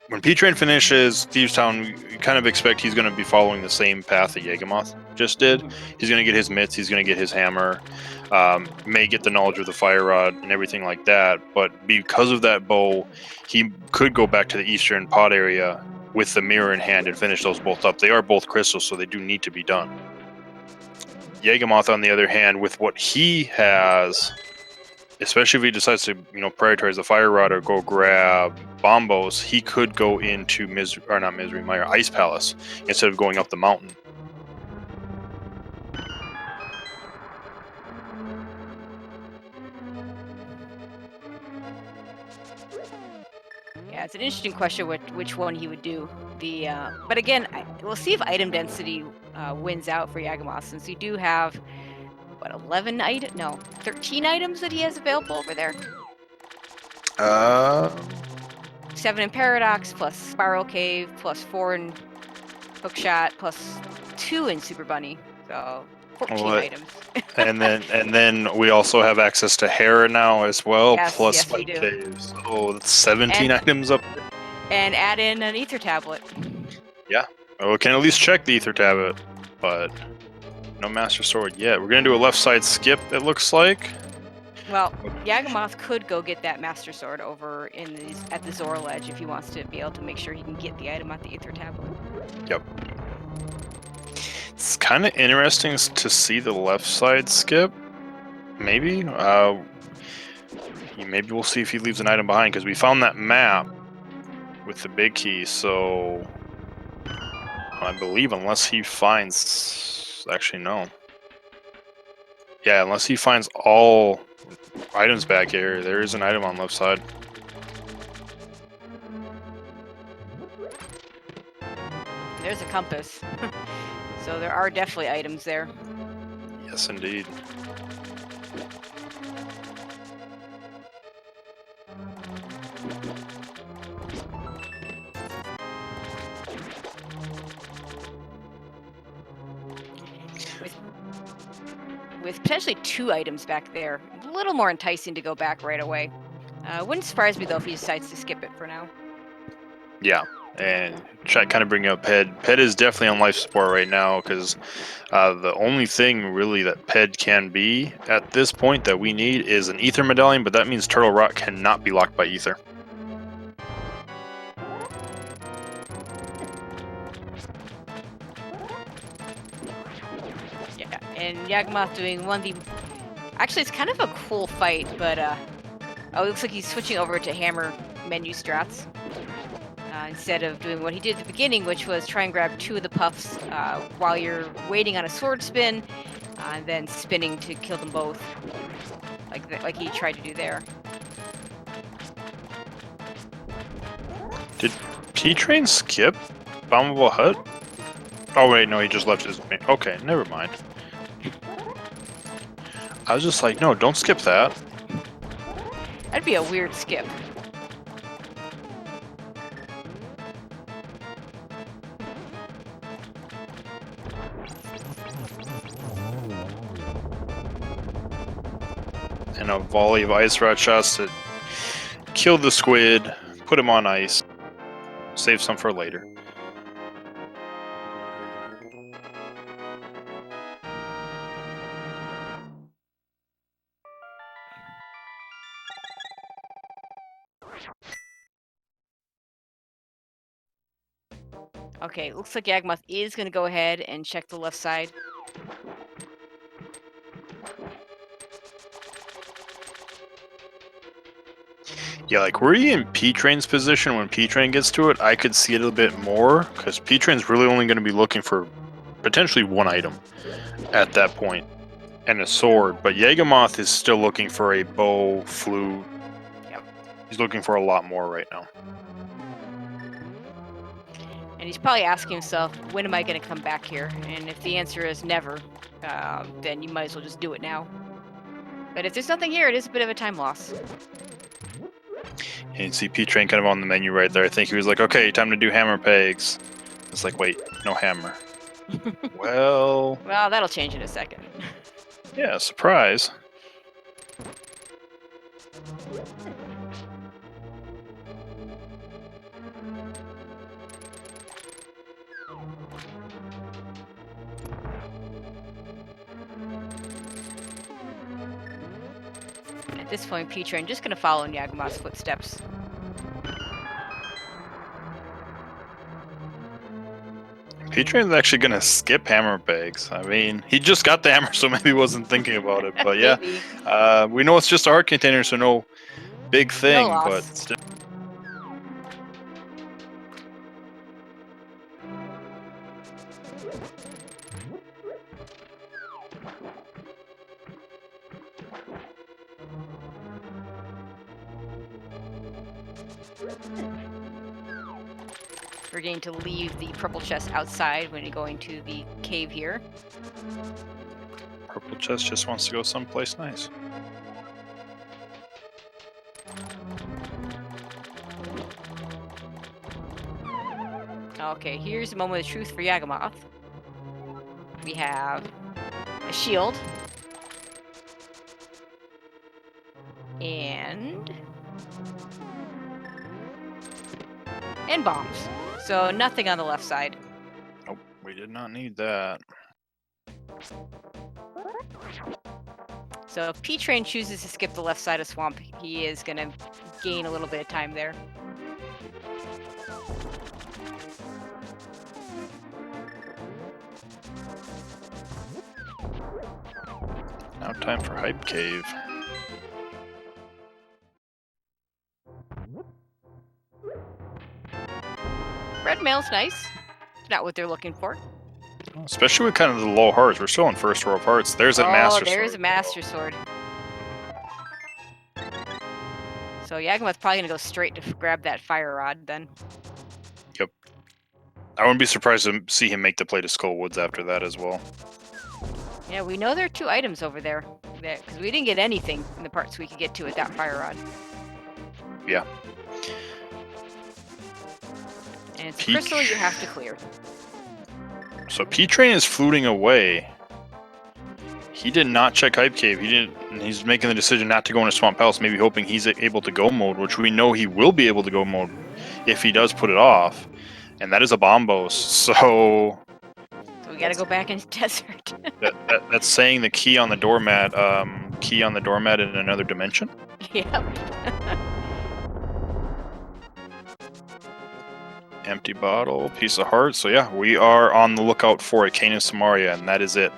when P-Train finishes Thieves Town, you kind of expect he's going to be following the same path that Yagamoth just did. He's going to get his mitts, he's going to get his hammer, may get the knowledge of the fire rod and everything like that, but because of that bow, he could go back to the eastern pod area with the mirror in hand and finish those both up. They are both crystals, so they do need to be done. Yagamoth, on the other hand, with what he has, especially if he decides to, prioritize the fire rod or go grab Bombos, he could go into Ice Palace instead of going up the mountain. Yeah, it's an interesting question which one he would do. But again, we'll see if item density wins out for Yagamoth, since we do have 13 items that he has available over there. 7 in Paradox, plus Spiral Cave, plus 4 in Hookshot, plus 2 in Super Bunny. So 14 items. and then we also have access to Hera now as well, plus Yes, we Spike do. Caves. So that's 17 items up there. And add in an Ether tablet. Yeah. Well, we can at least check the Ether tablet, but no Master Sword yet. We're going to do a left side skip, it looks like. Well, Yagamoth could go get that Master Sword over at the Zora ledge if he wants to be able to make sure he can get the item at the Ether tablet. Yep. It's kind of interesting to see the left side skip. Maybe. Maybe we'll see if he leaves an item behind, because we found that map with the big key, so I believe unless he finds... Actually, no. Yeah, unless he finds all items back here, there is an item on left side. There's a compass. So there are definitely items there. Yes, indeed. With potentially 2 items back there, a little more enticing to go back right away. Wouldn't surprise me though if he decides to skip it for now. Yeah, and kind of bring up Ped. Ped is definitely on life support right now, because the only thing really that Ped can be at this point that we need is an Ether medallion, but that means Turtle Rock cannot be locked by Ether. Yeah, and Yagamoth doing one of the... Actually, it's kind of a cool fight, but... Oh, it looks like he's switching over to hammer menu strats. Instead of doing what he did at the beginning, which was try and grab 2 of the puffs while you're waiting on a sword spin, and then spinning to kill them both, like he tried to do there. Did P-Train skip Bombable Hut? Oh wait, no, he just left his... Okay, never mind. I was just like, no, don't skip that. That'd be a weird skip. And a volley of ice rod shots to kill the squid, put him on ice, save some for later. Okay, looks like Yagamoth is going to go ahead and check the left side. Yeah, like, were you in P-Train's position when P-Train gets to it? I could see it a bit more, because P-Train's really only going to be looking for potentially one item at that point, and a sword. But Yagamoth is still looking for a bow, flute. Yep. He's looking for a lot more right now. And he's probably asking himself, when am I going to come back here? And if the answer is never, then you might as well just do it now. But if there's nothing here, it is a bit of a time loss. And you see P-Train kind of on the menu right there. I think he was like, okay, time to do hammer pegs. It's like, wait, no hammer. Well, that'll change in a second. yeah, surprise. At this point, P-Train just going to follow in Yagamoth's footsteps. P-Train's actually going to skip hammer pegs. I mean, he just got the hammer, so maybe he wasn't thinking about it. But yeah, we know it's just a heart container, so no big thing, No loss. but still. We're going to leave the purple chest outside when you're going to the cave here. Purple chest just wants to go someplace nice. Okay, here's a moment of truth for Yagamoth. We have a shield. And bombs. So nothing on the left side. Nope, we did not need that. So if P-Train chooses to skip the left side of Swamp, he is going to gain a little bit of time there. Now time for Hype Cave. Red mail's nice. Not what they're looking for. Especially with kind of the low hearts. We're still in first row of hearts. There's a Master Sword. Oh, there's a Master Sword. So Yagamoth's probably going to go straight to grab that fire rod then. Yep. I wouldn't be surprised to see him make the play to Skull Woods after that as well. Yeah, we know there are 2 items over there. Because we didn't get anything in the parts we could get to with that fire rod. Yeah. And it's crystal you have to clear. So P-Train is fluting away. He did not check Hype Cave. He's making the decision not to go into Swamp Palace, maybe hoping he's able to go mode, which we know he will be able to go mode if he does put it off. And that is a Bombos. So we gotta go back into desert. that's saying the key on the doormat in another dimension? Yep. Empty bottle, piece of heart. So yeah, we are on the lookout for a Cane of Samaria, and that is it.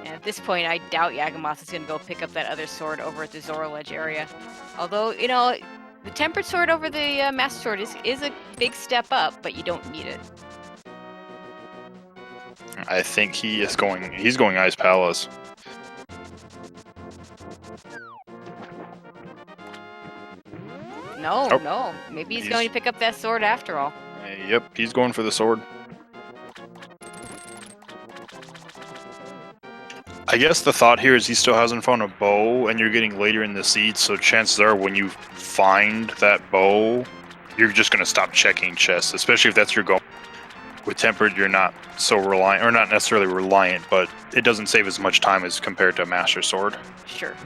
And At this point, I doubt Yagamoth is going to go pick up that other sword over at the Zora Ledge area. Although, you know, the Tempered Sword over the Master Sword is a big step up, but you don't need it. I think he's going Ice Palace. No, Oh, no. Maybe he's going to pick up that sword after all. Yep, he's going for the sword. I guess the thought here is he still hasn't found a bow, and you're getting later in the seed, so chances are when you find that bow, you're just going to stop checking chests, especially if that's your goal. With Tempered, you're not so reliant, or not necessarily reliant, but it doesn't save as much time as compared to a Master Sword. Sure.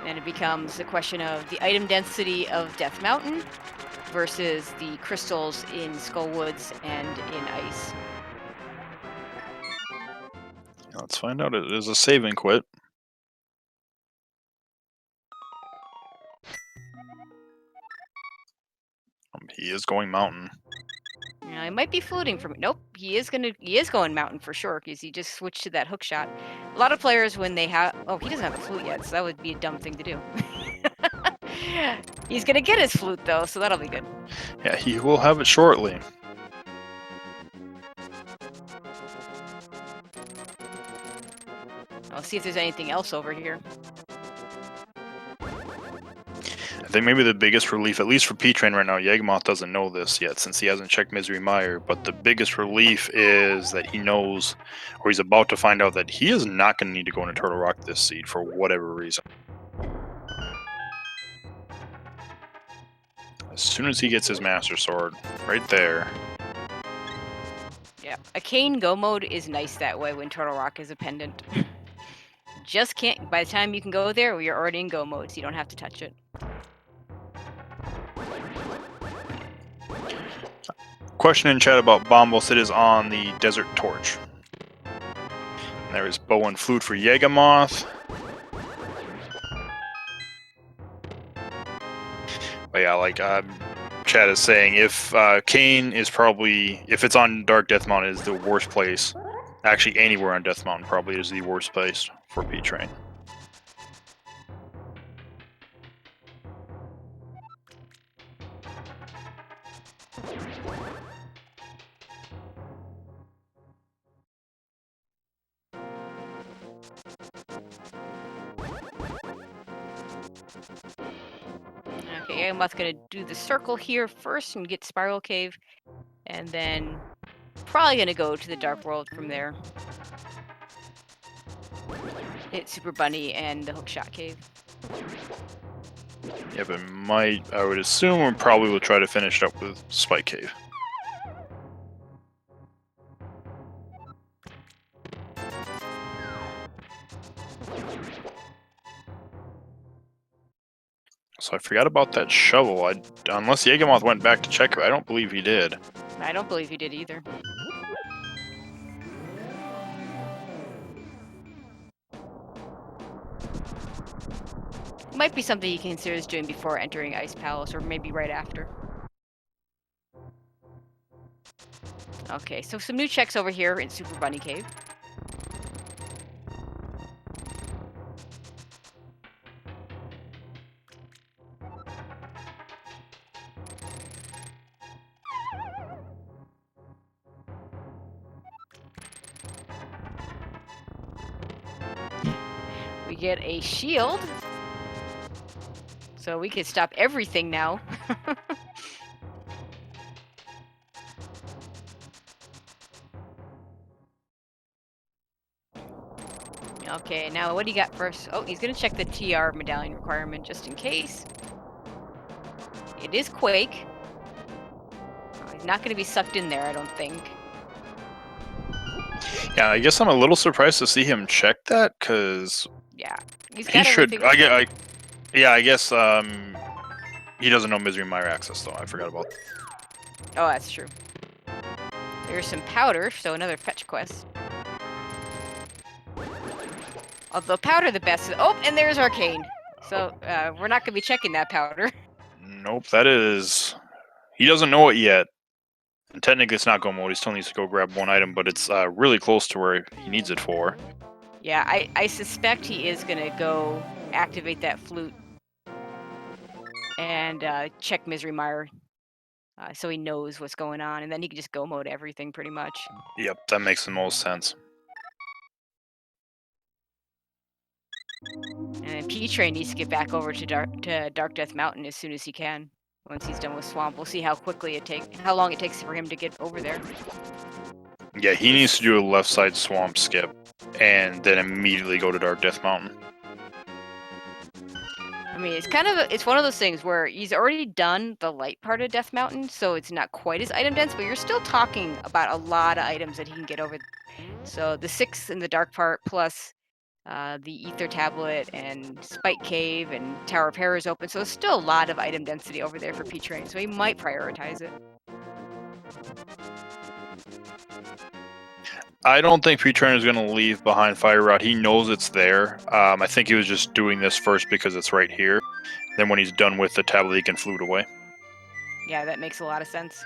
Then it becomes a question of the item density of Death Mountain versus the crystals in Skull Woods and in Ice. Let's find out. It is a save and quit. He is going mountain. Yeah, he might be floating from. Nope, he is going mountain for sure because he just switched to that hook shot. A lot of players when they have. Oh, he doesn't have a flute yet, so that would be a dumb thing to do. He's gonna get his flute though, so that'll be good. Yeah, he will have it shortly. I'll see if there's anything else over here. I think maybe the biggest relief, at least for P-Train right now, Yagamoth doesn't know this yet since he hasn't checked Misery Mire, but the biggest relief is that he knows, or he's about to find out, that he is not going to need to go into Turtle Rock this seed for whatever reason. As soon as he gets his Master Sword, right there. Yeah, a Cane Go mode is nice that way when Turtle Rock is a pendant. Just can't, by the time you can go there, you're already in Go mode, so you don't have to touch it. Question in chat about Bombos. It is on the Desert Torch. And there is bow and flute for Yagamoth. But yeah, like Chad is saying, if Kane is probably, if it's on Dark Death Mountain, is the worst place. Actually, anywhere on Death Mountain probably is the worst place for P-Train. Okay, I'm gonna do the circle here first and get Spiral Cave, and then probably gonna go to the Dark World from there. Hit Super Bunny and the Hookshot Cave. Yeah, but I would assume we probably will try to finish it up with Spike Cave. So I forgot about that shovel. Unless Yagamoth went back to check it, I don't believe he did. I don't believe he did either. Might be something he considers doing before entering Ice Palace, or maybe right after. Okay, so some new checks over here in Super Bunny Cave. We get a shield. So we can stop everything now. Okay, now what do you got first? Oh, he's gonna check the TR medallion requirement just in case. It is Quake. Oh, he's not gonna be sucked in there, I don't think. Yeah, I guess I'm a little surprised to see him check that, because yeah, he should. Yeah, I guess he doesn't know Misery Mire access though. I forgot about that. Oh, that's true. There's some powder, so another fetch quest. Although powder the best. Oh, and there's Arcane. So we're not gonna be checking that powder. Nope, that is. He doesn't know it yet. And technically, it's not go mode. He still needs to go grab one item, but it's really close to where he needs it for. Yeah, I suspect he is gonna go activate that flute and check Misery Mire, so he knows what's going on, and then he can just go mode everything pretty much. Yep, that makes the most sense. And then P-Train needs to get back over to Dark Death Mountain as soon as he can. Once he's done with Swamp, we'll see how long it takes for him to get over there. Yeah, he needs to do a left side swamp skip, and then immediately go to Dark Death Mountain. I mean, it's one of those things where he's already done the light part of Death Mountain, so it's not quite as item dense, but you're still talking about a lot of items that he can get over. So the 6 in the dark part, plus the Ether Tablet and Spike Cave and Tower of Hair is open, so there's still a lot of item density over there for P-Train, so he might prioritize it. I don't think P-Train is going to leave behind Fire Rod. He knows it's there. I think he was just doing this first because it's right here. Then when he's done with the tablet, he can flute away. Yeah, that makes a lot of sense.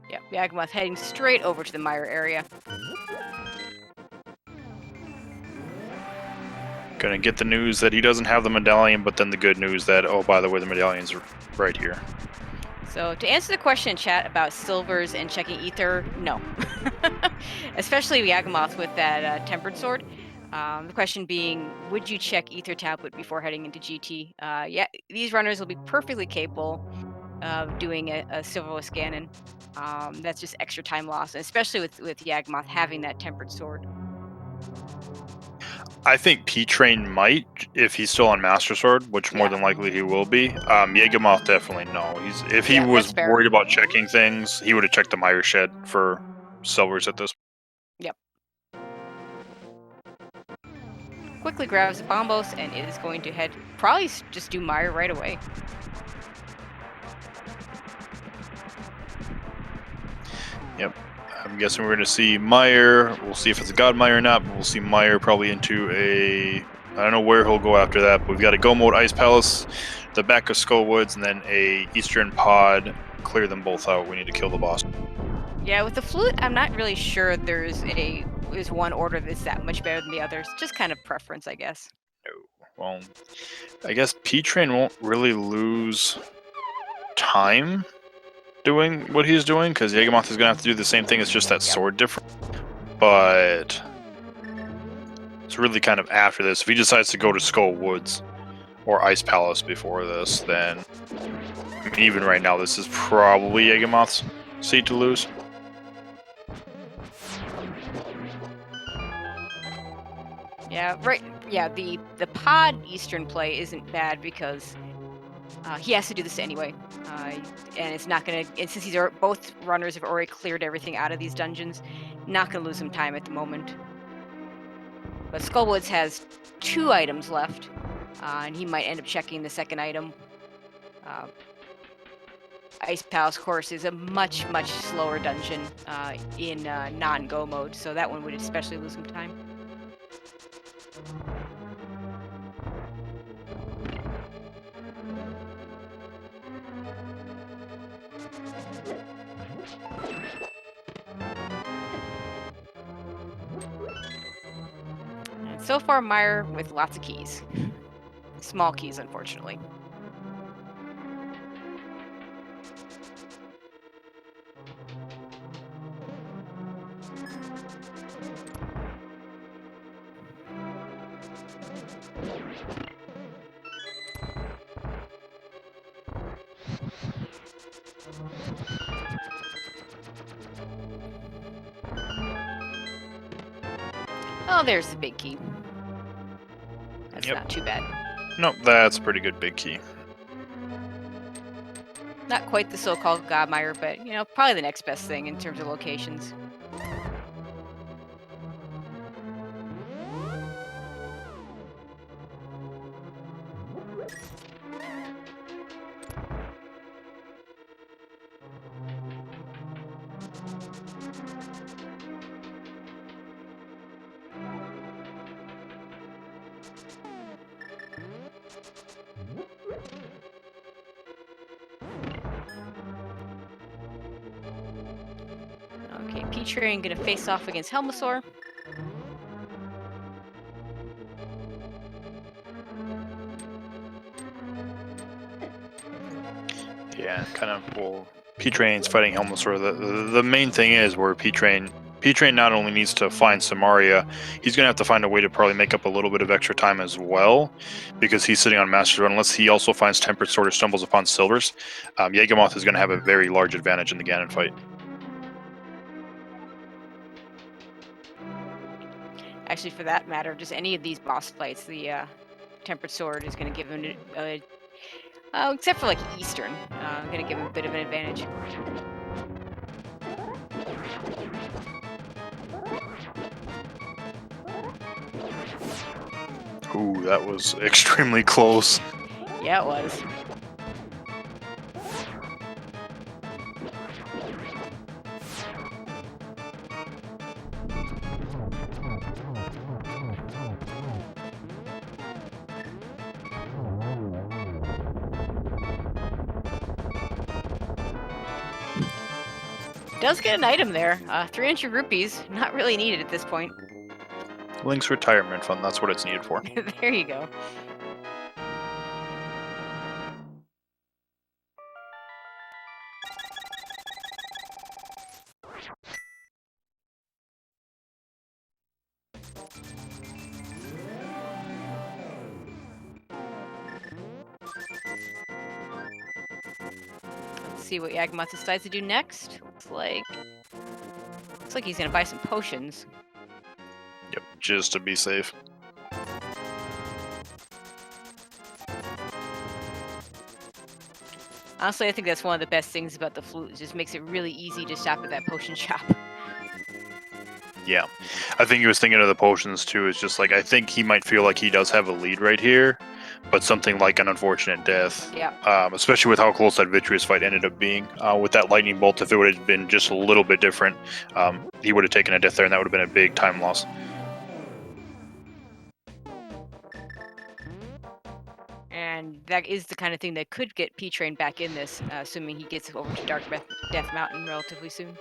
Yep, Yagamoth heading straight over to the Mire area. Gonna get the news that he doesn't have the medallion, but then the good news that, oh, by the way, the medallion's right here. So to answer the question in chat about silvers and checking ether, no. Especially Yagamoth with that tempered sword. The question being, would you check ether tablet before heading into GT? Yeah, these runners will be perfectly capable of doing a silverless Ganon. That's just extra time loss, especially with Yagamoth having that tempered sword. I think P-Train might, if he's still on Master Sword, which more than likely he will be. Yagamoth definitely no. If he was worried about checking things, he would have checked the Mire Shed for silvers at this. Yep. Quickly grabs the Bombos and is going to probably just do Mire right away. Yep. I'm guessing we're going to see Mire. We'll see if it's a God Mire or not, but we'll see Mire probably into a... I don't know where he'll go after that, but we've got a Go Mode Ice Palace, the back of Skull Woods, and then a Eastern Pod. Clear them both out. We need to kill the boss. Yeah, with the flute, I'm not really sure there's one order that's that much better than the others. Just kind of preference, I guess. No. Well, I guess P-Train won't really lose time doing what he's doing, because Yagamoth is going to have to do the same thing. It's just that sword different. But it's really kind of after this. If he decides to go to Skull Woods or Ice Palace before this, then I mean, even right now, this is probably Yagamoth's seat to lose. Yeah, right. Yeah, the pod Eastern play isn't bad because he has to do this anyway, and it's not gonna. And since both runners have already cleared everything out of these dungeons, not gonna lose some time at the moment. But Skullwoods has 2 items left, and he might end up checking the second item. Ice Palace, of course, is a much slower dungeon in non-go mode, so that one would especially lose some time. And so far, Mire with lots of keys. Small keys, unfortunately. Oh, there's the big key. That's not too bad. Nope, that's a pretty good big key. Not quite the so-called Godmire, but, you know, probably the next best thing in terms of locations. Okay, P-Train gonna face off against Helmosaur. Yeah, kind of. Well, P-Train's fighting Helmosaur. The main thing is where P-Train not only needs to find Samaria, he's gonna have to find a way to probably make up a little bit of extra time as well, because he's sitting on Master Sword. Unless he also finds Tempered Sword or stumbles upon Silvers, Yagamoth is gonna have a very large advantage in the Ganon fight. Actually, for that matter, just any of these boss fights, the Tempered Sword is going to give him, except for like Eastern, going to give him a bit of an advantage. Ooh, that was extremely close. Yeah, it was. Does get an item there. 300 rupees. Not really needed at this point. Link's retirement fund, that's what it's needed for. There you go. Let's see what Yagamoth decides to do next. Looks like he's gonna buy some potions. Yep, just to be safe. Honestly, I think that's one of the best things about the flute. It just makes it really easy to shop at that potion shop. Yeah, I think he was thinking of the potions too. It's just like, I think he might feel like he does have a lead right here, but something like an unfortunate death. Yeah. Especially with how close that Vitreous fight ended up being. With that lightning bolt, if it would have been just a little bit different, he would have taken a death there, and that would have been a big time loss. And that is the kind of thing that could get P-Train back in this, assuming he gets over to Dark Death Mountain relatively soon.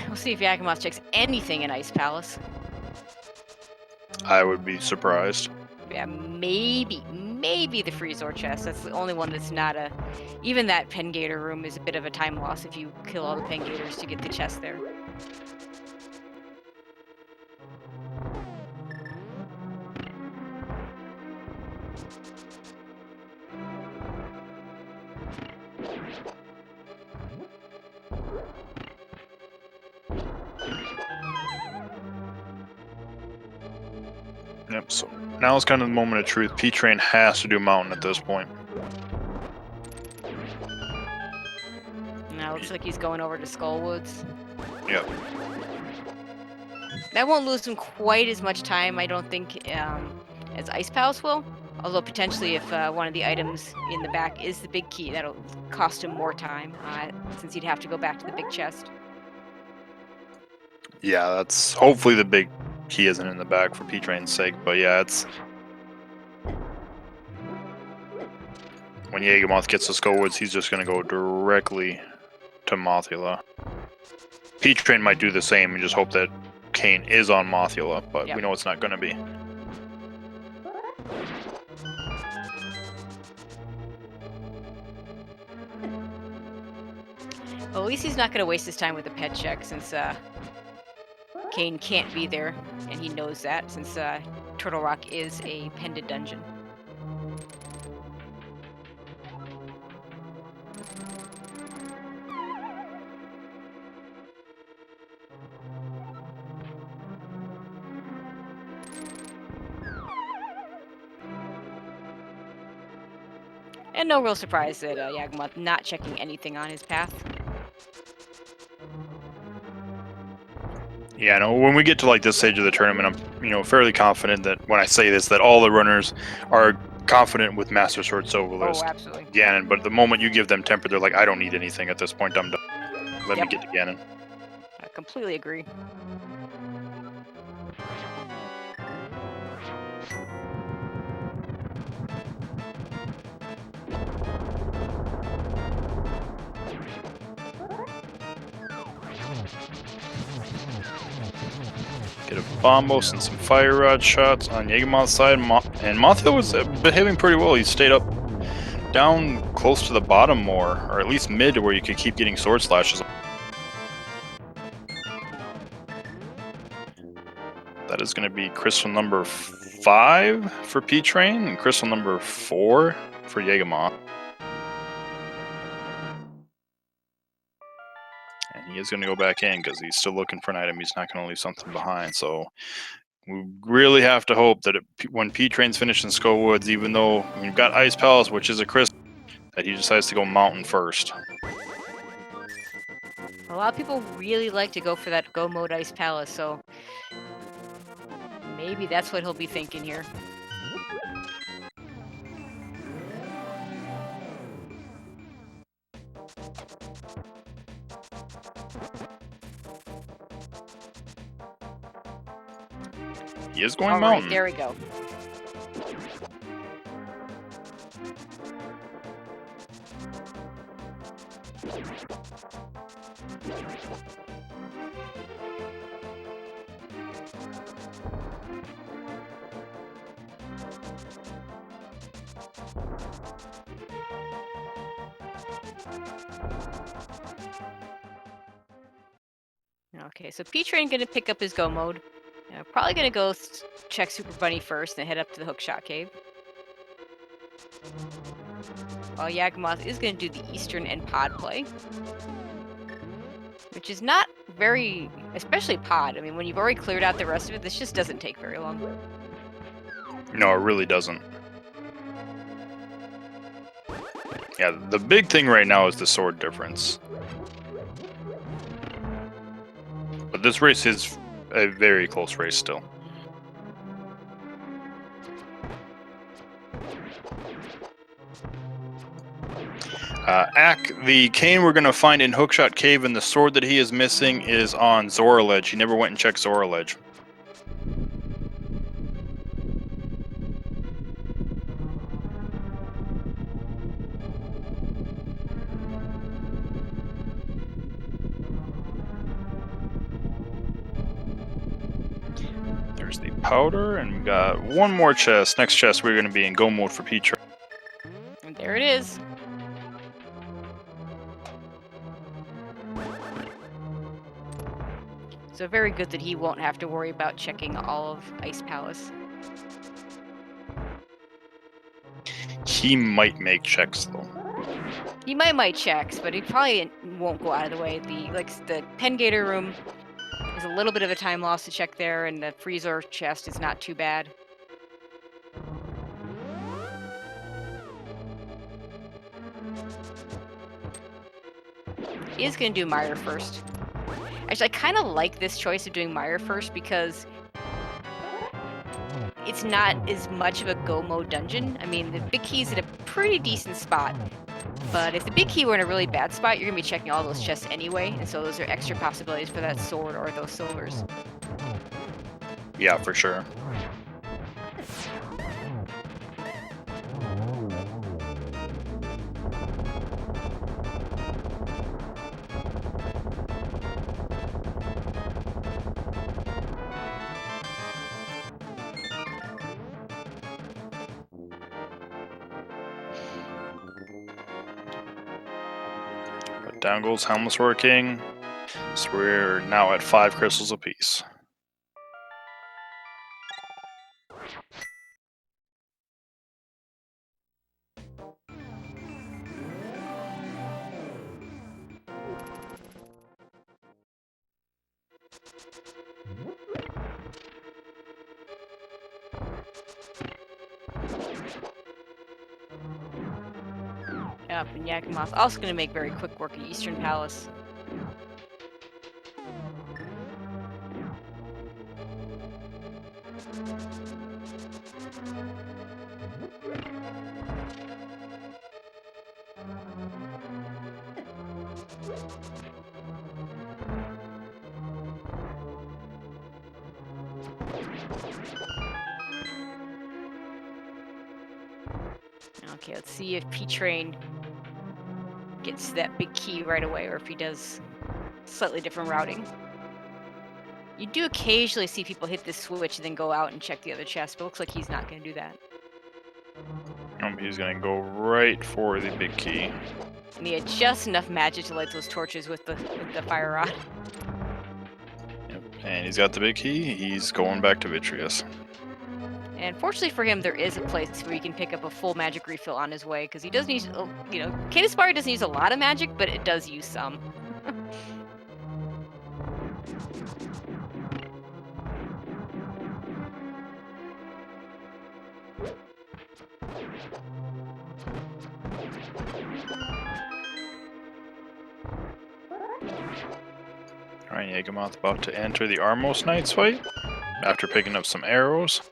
We'll see if Yagamoth checks anything in Ice Palace. I would be surprised. Yeah, maybe the Freezor chest. That's the only one that's not a... Even that Pengator room is a bit of a time loss if you kill all the Pengators to get the chest there. Yep, so now is kind of the moment of truth. P-Train has to do Mountain at this point. Now it looks like he's going over to Skullwoods. Yep. That won't lose him quite as much time, I don't think, as Ice Palace will. Although potentially if one of the items in the back is the big key, that'll cost him more time, since he'd have to go back to the big chest. Yeah, that's hopefully the big key isn't in the back for P-Train's sake, but yeah, it's... When Yagamoth gets to Skullwoods, he's just going to go directly to Mothula. P-Train might do the same and just hope that Kane is on Mothula, but Yep. we know it's not going to be. Well, at least he's not going to waste his time with the pet check, since Kane can't be there, and he knows that, since Turtle Rock is a pendant dungeon. And no real surprise that Yagamoth not checking anything on his path. Yeah, no, when we get to like this stage of the tournament, I'm fairly confident that when I say this, that all the runners are confident with Master Sword Oh, Soloist absolutely. Ganon. But the moment you give them temper, they're like, I don't need anything at this point. I'm done. Let me Yep. get to Ganon. I completely agree. Get a Bombos and some Fire Rod shots on Yagamoth's side, and Mothra was behaving pretty well. He stayed up down close to the bottom more, or at least mid, where you could keep getting sword slashes. That is going to be crystal number 5 for P-Train, and crystal number 4 for Yagamoth. And he is going to go back in because he's still looking for an item. He's not going to leave something behind, so we really have to hope that when P-Train's finished in Skull Woods, even though we've got Ice Palace, which is a crystal, that he decides to go Mountain first. A lot of people really like to go for that Go Mode Ice Palace, so maybe that's what he'll be thinking here. He is going All Mountain. right, there we go. Okay, so P-Train gonna pick up his Go Mode. Probably gonna go check Super Bunny first and head up to the Hookshot Cave. While Yagamoth is gonna do the Eastern and Pod play. Which is not very, especially Pod. I mean, when you've already cleared out the rest of it, this just doesn't take very long. No, it really doesn't. Yeah, the big thing right now is the sword difference. But this race is a very close race still. Ack, the cane we're going to find in Hookshot Cave, and the sword that he is missing is on Zora Ledge. He never went and checked Zora Ledge. There's the powder, and we got one more chest. Next chest, we're going to be in Go Mode for P-Train. And there it is. So very good that he won't have to worry about checking all of Ice Palace. He might make checks, though. He might checks, but he probably won't go out of the way. The Pen Gator room is a little bit of a time loss to check there, and the Freezer chest is not too bad. He is going to do Meyer first. Actually, I kind of like this choice of doing Meyer first because it's not as much of a Go Mode dungeon. I mean, the Big Key's in a pretty decent spot. But if the Big Key were in a really bad spot, you're going to be checking all those chests anyway. And so those are extra possibilities for that sword or those silvers. Yeah, for sure. But down goes Helmless Roar King. So we're now at 5 crystals apiece. Yep, and Yagamoth also going to make very quick work at Eastern Palace. Okay, let's see if P-Train gets that big key right away, or if he does slightly different routing. You do occasionally see people hit this switch and then go out and check the other chest, but it looks like he's not going to do that. He's gonna go right for the big key. And he had just enough magic to light those torches with the fire rod. Yep. And he's got the big key. He's going back to Vitreous. And fortunately for him, there is a place where he can pick up a full magic refill on his way, because he does need, you know, Cadence Spire doesn't use a lot of magic, but it does use some. Alright, Yagamoth about to enter the Armos Knights fight after picking up some arrows.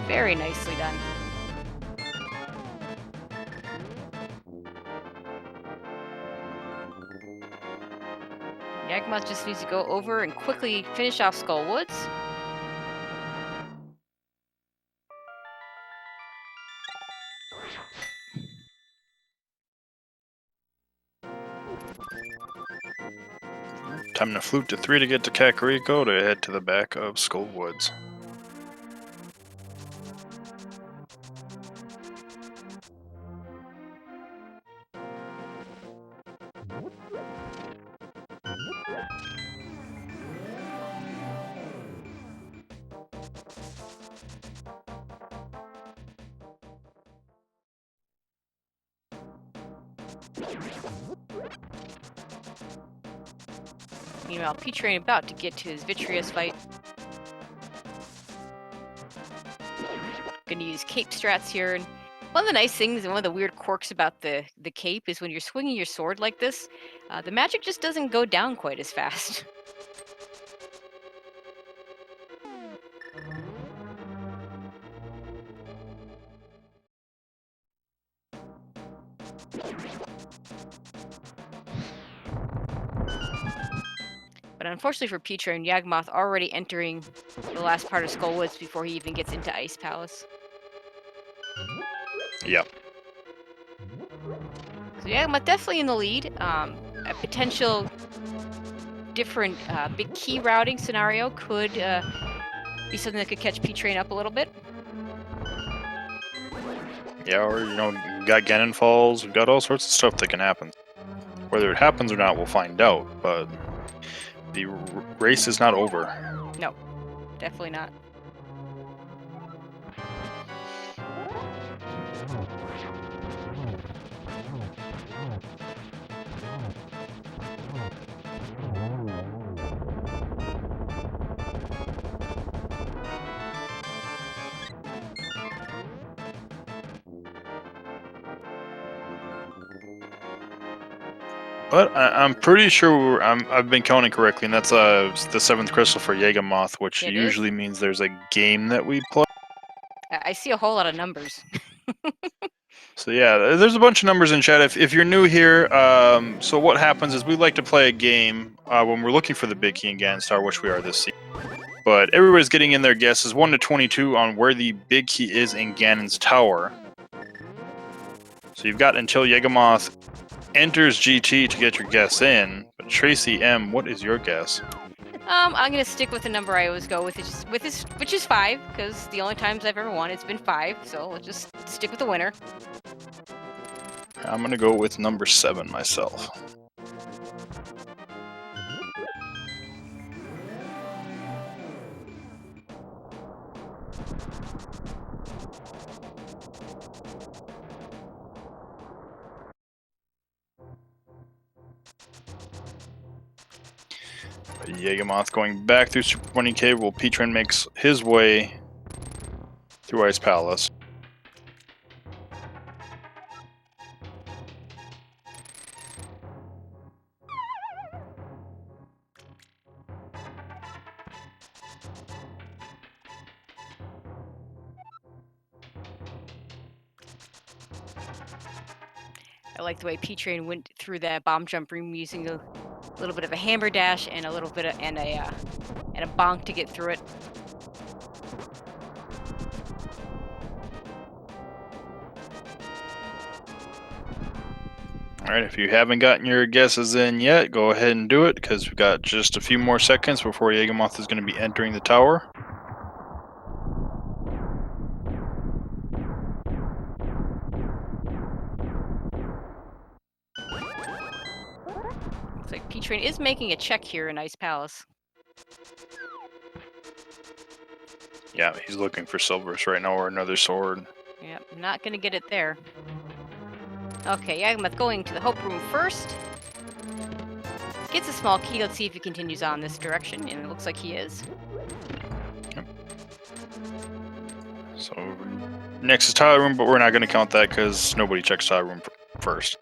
Very nicely done. Yagamoth just needs to go over and quickly finish off Skull Woods. Time to flute to 3 to get to Kakariko to head to the back of Skull Woods. Meanwhile, P-Train about to get to his Vitreous fight. Gonna use cape strats here. And one of the nice things and one of the weird quirks about the cape is when you're swinging your sword like this, the magic just doesn't go down quite as fast. But unfortunately for P-Train, Yagamoth already entering the last part of Skull Woods before he even gets into Ice Palace. Yep. So Yagamoth definitely in the lead. A potential different big key routing scenario could be something that could catch P-Train up a little bit. Yeah, or, you know, we've got Ganon Falls, we've got all sorts of stuff that can happen. Whether it happens or not, we'll find out, but the race is not over. No, definitely not. But I'm pretty sure I've been counting correctly, and that's the 7th crystal for Yagamoth, which It usually means there's a game that we play. I see a whole lot of numbers. So yeah, there's a bunch of numbers in chat. If you're new here, so what happens is we like to play a game when we're looking for the big key in Ganon, which we are this season. But everybody's getting in their guesses 1 to 22 on where the big key is in Ganon's tower. So you've got until Yagamoth enters GT to get your guess in. But Tracy M, what is your guess? I'm gonna stick with the number I always go with, which is 5, because the only times I've ever won it's been 5. So let's just stick with the winner. I'm gonna go with number 7 myself. Yagamoth going back through Super Bunny Cave while P-Train makes his way through Ice Palace. I like the way P-Train went through that bomb jump room using a little bit of a hammer dash and a little bit of and a bonk to get through it. All right, if you haven't gotten your guesses in yet, go ahead and do it because we've got just a few more seconds before Yagamoth is going to be entering the tower. Looks like P-Train is making a check here in Ice Palace. Yeah, he's looking for Silvers right now or another sword. Yep, not gonna get it there. Okay, Yagamoth going to the Hope Room first. Gets a small key. Let's see if he continues on this direction, and it looks like he is. Yep. So next is Tile Room, but we're not going to count that because nobody checks Tile Room first.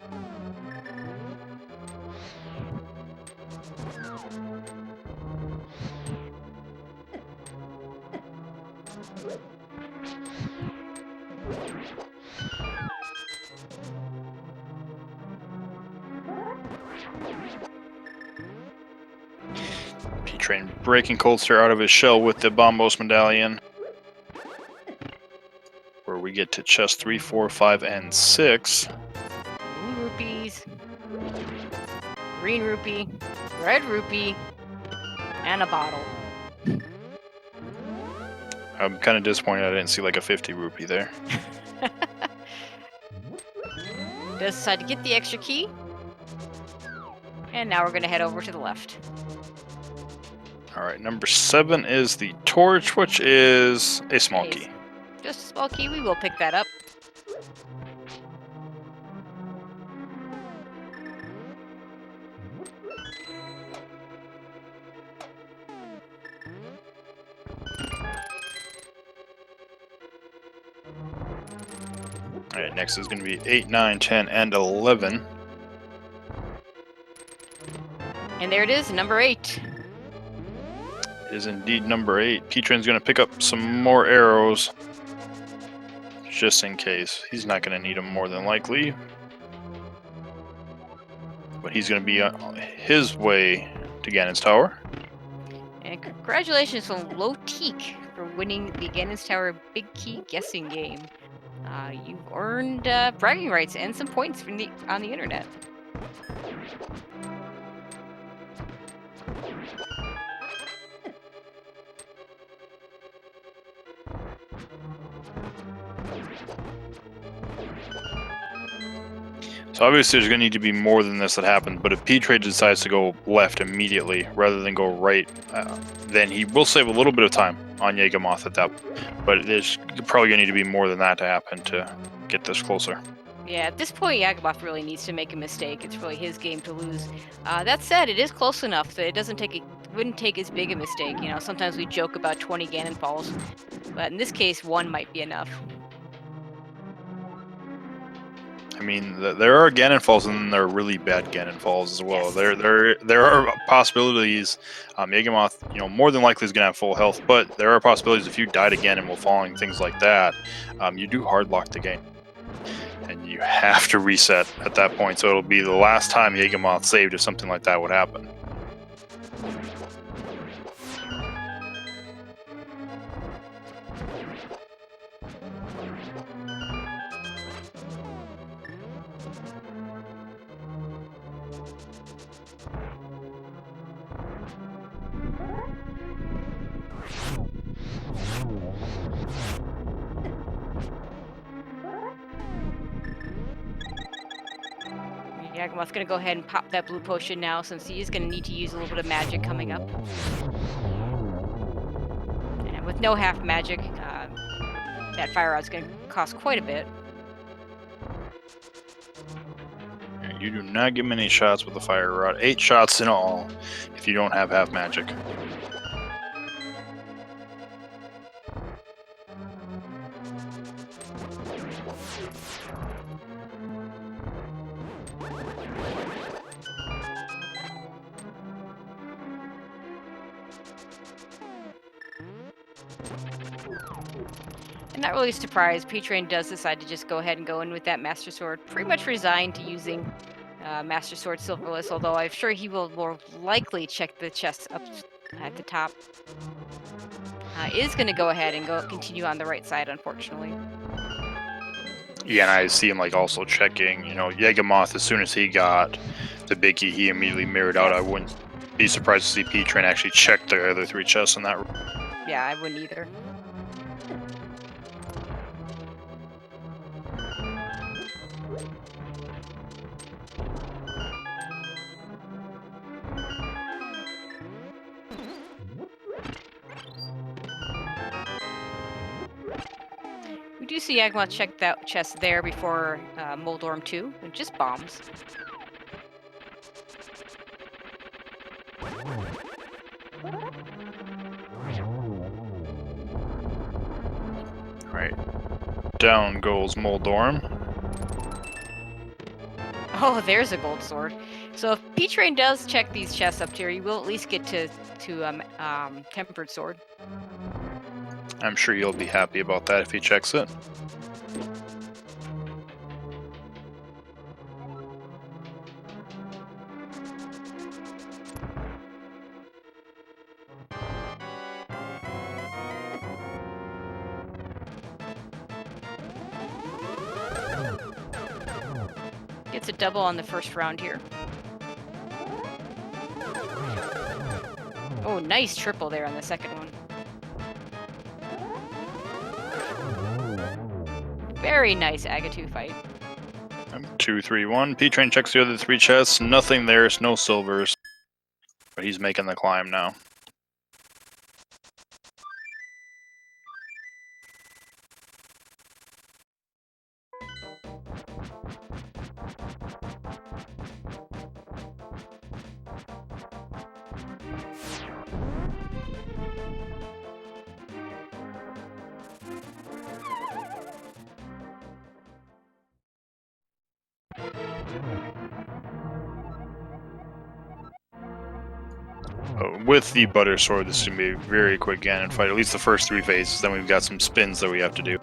P-Train breaking Coldster out of his shell with the Bombos Medallion. Where we get to chest 3, 4, 5, and 6. Blue rupees, green rupee, red rupee, and a bottle. I'm kind of disappointed I didn't see like a 50 rupee there. Does decide to get the extra key. And now we're going to head over to the left. Alright, number 7 is the torch, which is a small It is. key. Just a small key. We will pick that up. Alright, next is going to be 8, 9, 10, and 11. And there it is, number 8. It is indeed number 8. P-Train's going to pick up some more arrows. Just in case. He's not going to need them more than likely. But he's going to be on his way to Ganon's Tower. And congratulations to Low Teak for winning the Ganon's Tower Big Key guessing game. You've earned bragging rights and some points from on the internet. So obviously there's going to need to be more than this that happens, but if P-Train decides to go left immediately rather than go right, then he will save a little bit of time on Yagamoth at that point. But there's probably going to need to be more than that to happen to get this closer. Yeah, at this point, Yagamoth really needs to make a mistake. It's really his game to lose. That said, it is close enough that it wouldn't take as big a mistake. You know, sometimes we joke about 20 Ganon falls, but in this case, 1 might be enough. I mean, there are Ganon falls and then there are really bad Ganon falls as well. Yes. There are possibilities. Yagamoth, more than likely is going to have full health, but there are possibilities if you died again and while falling, things like that, you do hard lock the game. And you have to reset at that point, so it'll be the last time Yagamoth saved if something like that would happen. Yagamoth's gonna go ahead and pop that blue potion now, since he is gonna need to use a little bit of magic coming up. And with no half magic, that fire rod's gonna cost quite a bit. You do not get many shots with the fire rod. 8 shots in all if you don't have half magic. I'm not really surprised. P-Train does decide to just go ahead and go in with that Master Sword. Pretty much resigned to using Master Sword Silverless, although I'm sure he will more likely check the chests up at the top. Is going to go ahead and continue on the right side, unfortunately. Yeah, and I see him like also checking, you know, Yagamoth. As soon as he got the big key, he immediately mirrored out. I wouldn't be surprised to see P-Train actually check the other 3 chests in that room. Yeah, I wouldn't either. We do see Yagamoth check that chest there before Moldorm 2, and just bombs. Right. Down goes Moldorm. Oh, there's a gold sword. So if P-Train does check these chests up here, you will at least get to Tempered Sword. I'm sure you'll be happy about that if he checks it. Gets a double on the first round here. Oh, nice triple there on the second one. Very nice Agatu fight. 2, 3, 1. P-Train checks the other 3 chests. Nothing there. No silvers. But he's making the climb now. With the Butter Sword, this is going to be a very quick Ganon fight. At least the first 3 phases. Then we've got some spins that we have to do.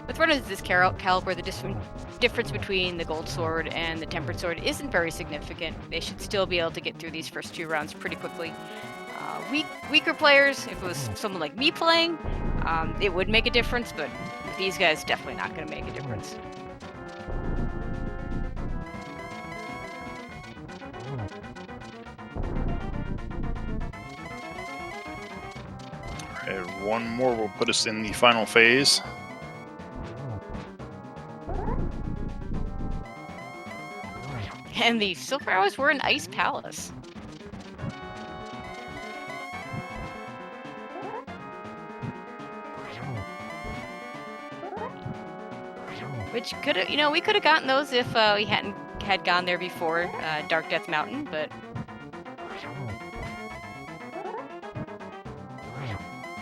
With runners of this caliber, the difference between the Gold Sword and the Tempered Sword isn't very significant. They should still be able to get through these first 2 rounds pretty quickly. Weaker players, if it was someone like me playing, it would make a difference, but these guys definitely not going to make a difference. And 1 more will put us in the final phase. And the Silver Arrows were an Ice Palace. Which could have, we could have gotten those if we hadn't gone there before Dark Death Mountain, but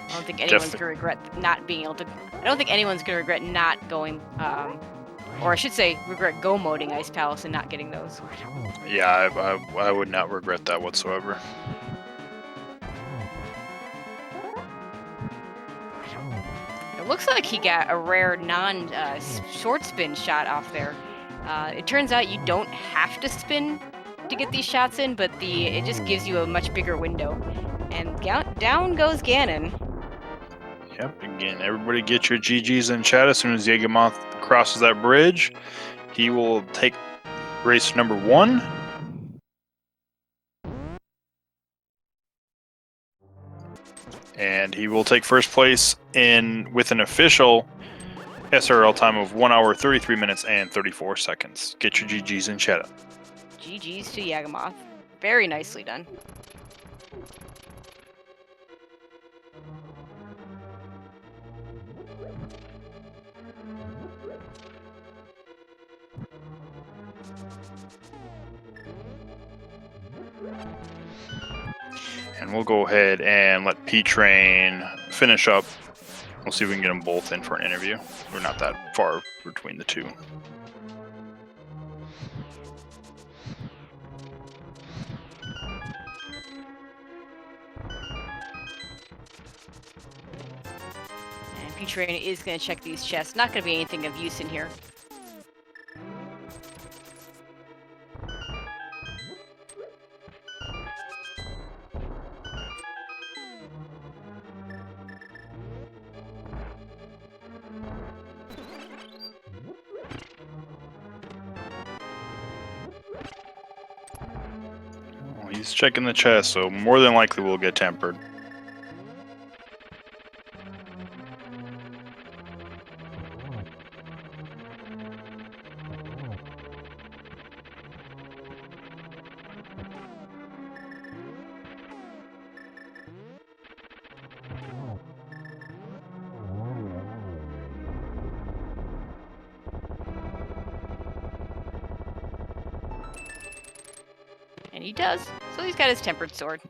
I don't think anyone's gonna regret not being able to. I don't think anyone's gonna regret not going, or I should say, regret go-moding Ice Palace and not getting those. Yeah, I would not regret that whatsoever. It looks like he got a rare short spin shot off there. It turns out you don't have to spin to get these shots in, but it just gives you a much bigger window. And down goes Ganon. Yep, again, everybody get your GGs in chat. As soon as Yagamoth crosses that bridge, he will take race number 1. And he will take first place with an official SRL time of 1 hour, 33 minutes, and 34 seconds. Get your GGs in chat. GGs to Yagamoth. Very nicely done. And we'll go ahead and let P-Train finish up. We'll see if we can get them both in for an interview. We're not that far between the 2. P-Train is going to check these chests. Not going to be anything of use in here. Well, he's checking the chest, so more than likely we'll get tempered. And he does. So he's got his tempered sword.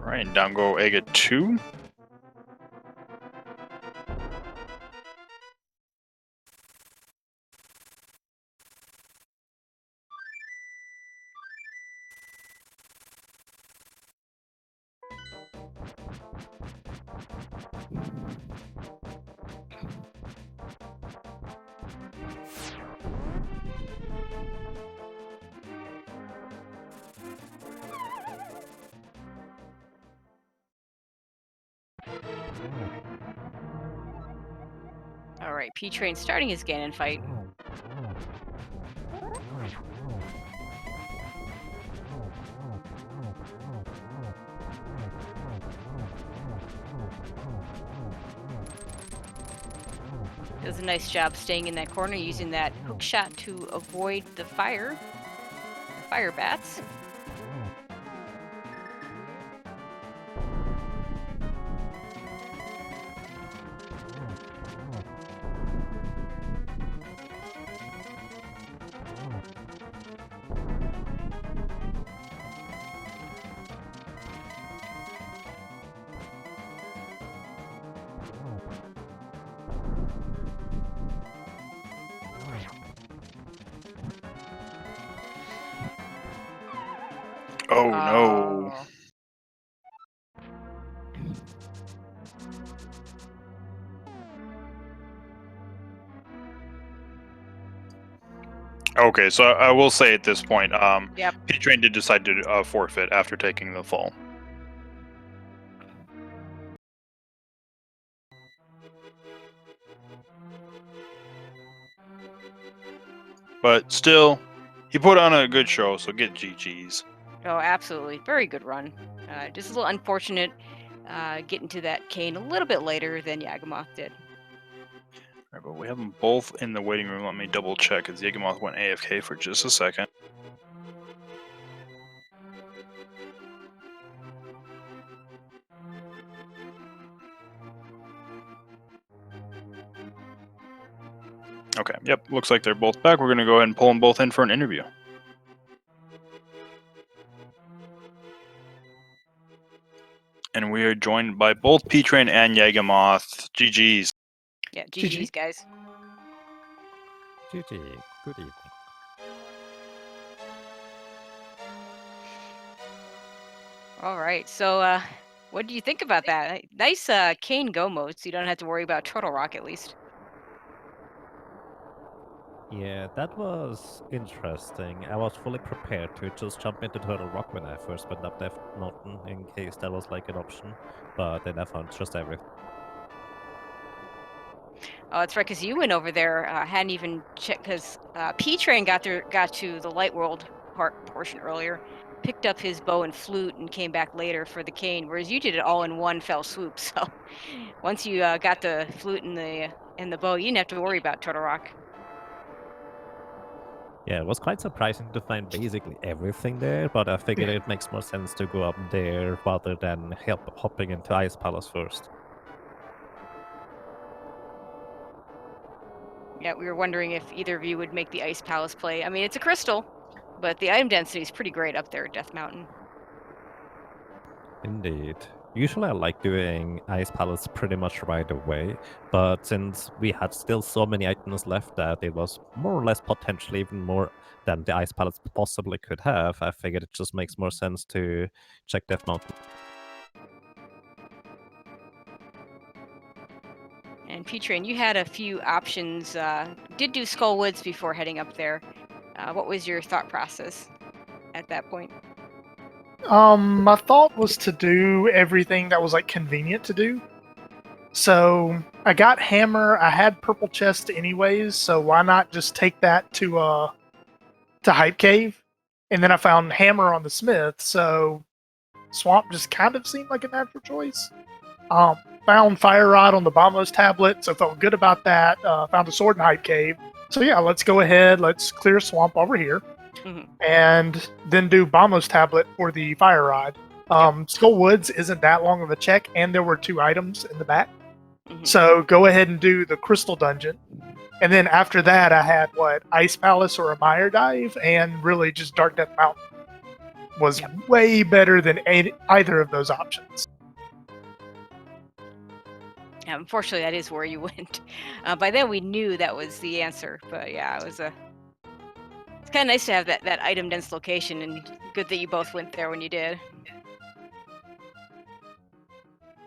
Right, and down go egg at 2. All right, P-Train starting his Ganon fight. Does a nice job staying in that corner, using that hook shot to avoid the fire bats. Oh no. Oh. Okay, so I will say at this point, Yep. P-Train did decide to forfeit after taking the fall. But still, he put on a good show, so get GG's. Oh, absolutely. Very good run. Just a little unfortunate getting to that cane a little bit later than Yagamoth did. Right, but we have them both in the waiting room. Let me double check, because Yagamoth went AFK for just a second. Okay, yep, looks like they're both back. We're going to go ahead and pull them both in for an interview. And we are joined by both P-Train and Yagamoth. GG's. Yeah, GG's, guys. GG. Good evening. All right. So, what do you think about that? Nice cane go mode, so you don't have to worry about Turtle Rock at least. Yeah, that was interesting. I was fully prepared to just jump into Turtle Rock when I first went up that mountain in case that was like an option, but then I found just everything. Oh, that's right, because you went over there, hadn't even checked, because P-Train got to the Light World portion earlier, picked up his bow and flute, and came back later for the cane, whereas you did it all in one fell swoop. So once you got the flute and the And the bow, you didn't have to worry about Turtle Rock. Yeah, it was quite surprising to find basically everything there, but I figured it makes more sense to go up there rather than hopping into Ice Palace first. Yeah, we were wondering if either of you would make the Ice Palace play. I mean, it's a crystal, but the item density is pretty great up there at Death Mountain. Indeed. Usually I like doing Ice Palace pretty much right away, but since we had still so many items left that it was more or less potentially even more than the Ice Palace possibly could have, I figured it just makes more sense to check Death Mountain. And P-Train, you had a few options. Did do Skull Woods before heading up there. What was your thought process at that point? My thought was to do everything that was like convenient to do. So I got Hammer. I had Purple Chest anyways, so why not just take that to Hype Cave? And then I found Hammer on the Smith, so Swamp just kind of seemed like a natural choice. Found Fire Rod on the Bombos tablet, so felt good about that. Found a sword in Hype Cave. So yeah, let's go ahead. Let's clear Swamp over here. Mhm. And then do Bombos tablet for the Fire Rod. Skull Woods isn't that long of a check, and there were 2 items in the back. Mhm. So go ahead and do the Crystal Dungeon. And then after that, I had Ice Palace or a Mire Dive, and really just Dark Death Mountain was way better than either of those options. Yeah, unfortunately, that is where you went. By then, we knew that was the answer, but yeah, it was it's kind of nice to have that item dense location, and good that you both went there when you did.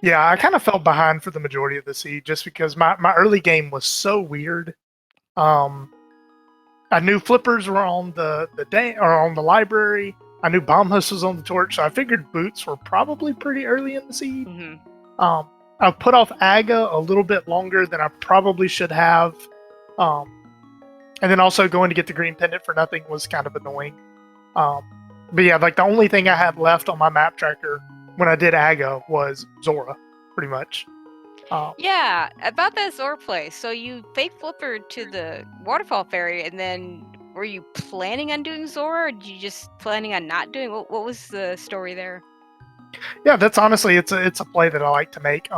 Yeah, I kind of felt behind for the majority of the seed just because my early game was so weird. I knew Flippers were on on the library. I knew Bombhouse was on the torch, so I figured Boots were probably pretty early in the seed. Mm-hmm. I put off Aga a little bit longer than I probably should have. And then also going to get the green pendant for nothing was kind of annoying. But yeah, like the only thing I had left on my map tracker when I did Aga was Zora, pretty much. Yeah, about that Zora play. So you fake flippered to the waterfall fairy, and then were you planning on doing Zora, or did you just planning on not doing? What was the story there? Yeah, that's honestly it's a play that I like to make.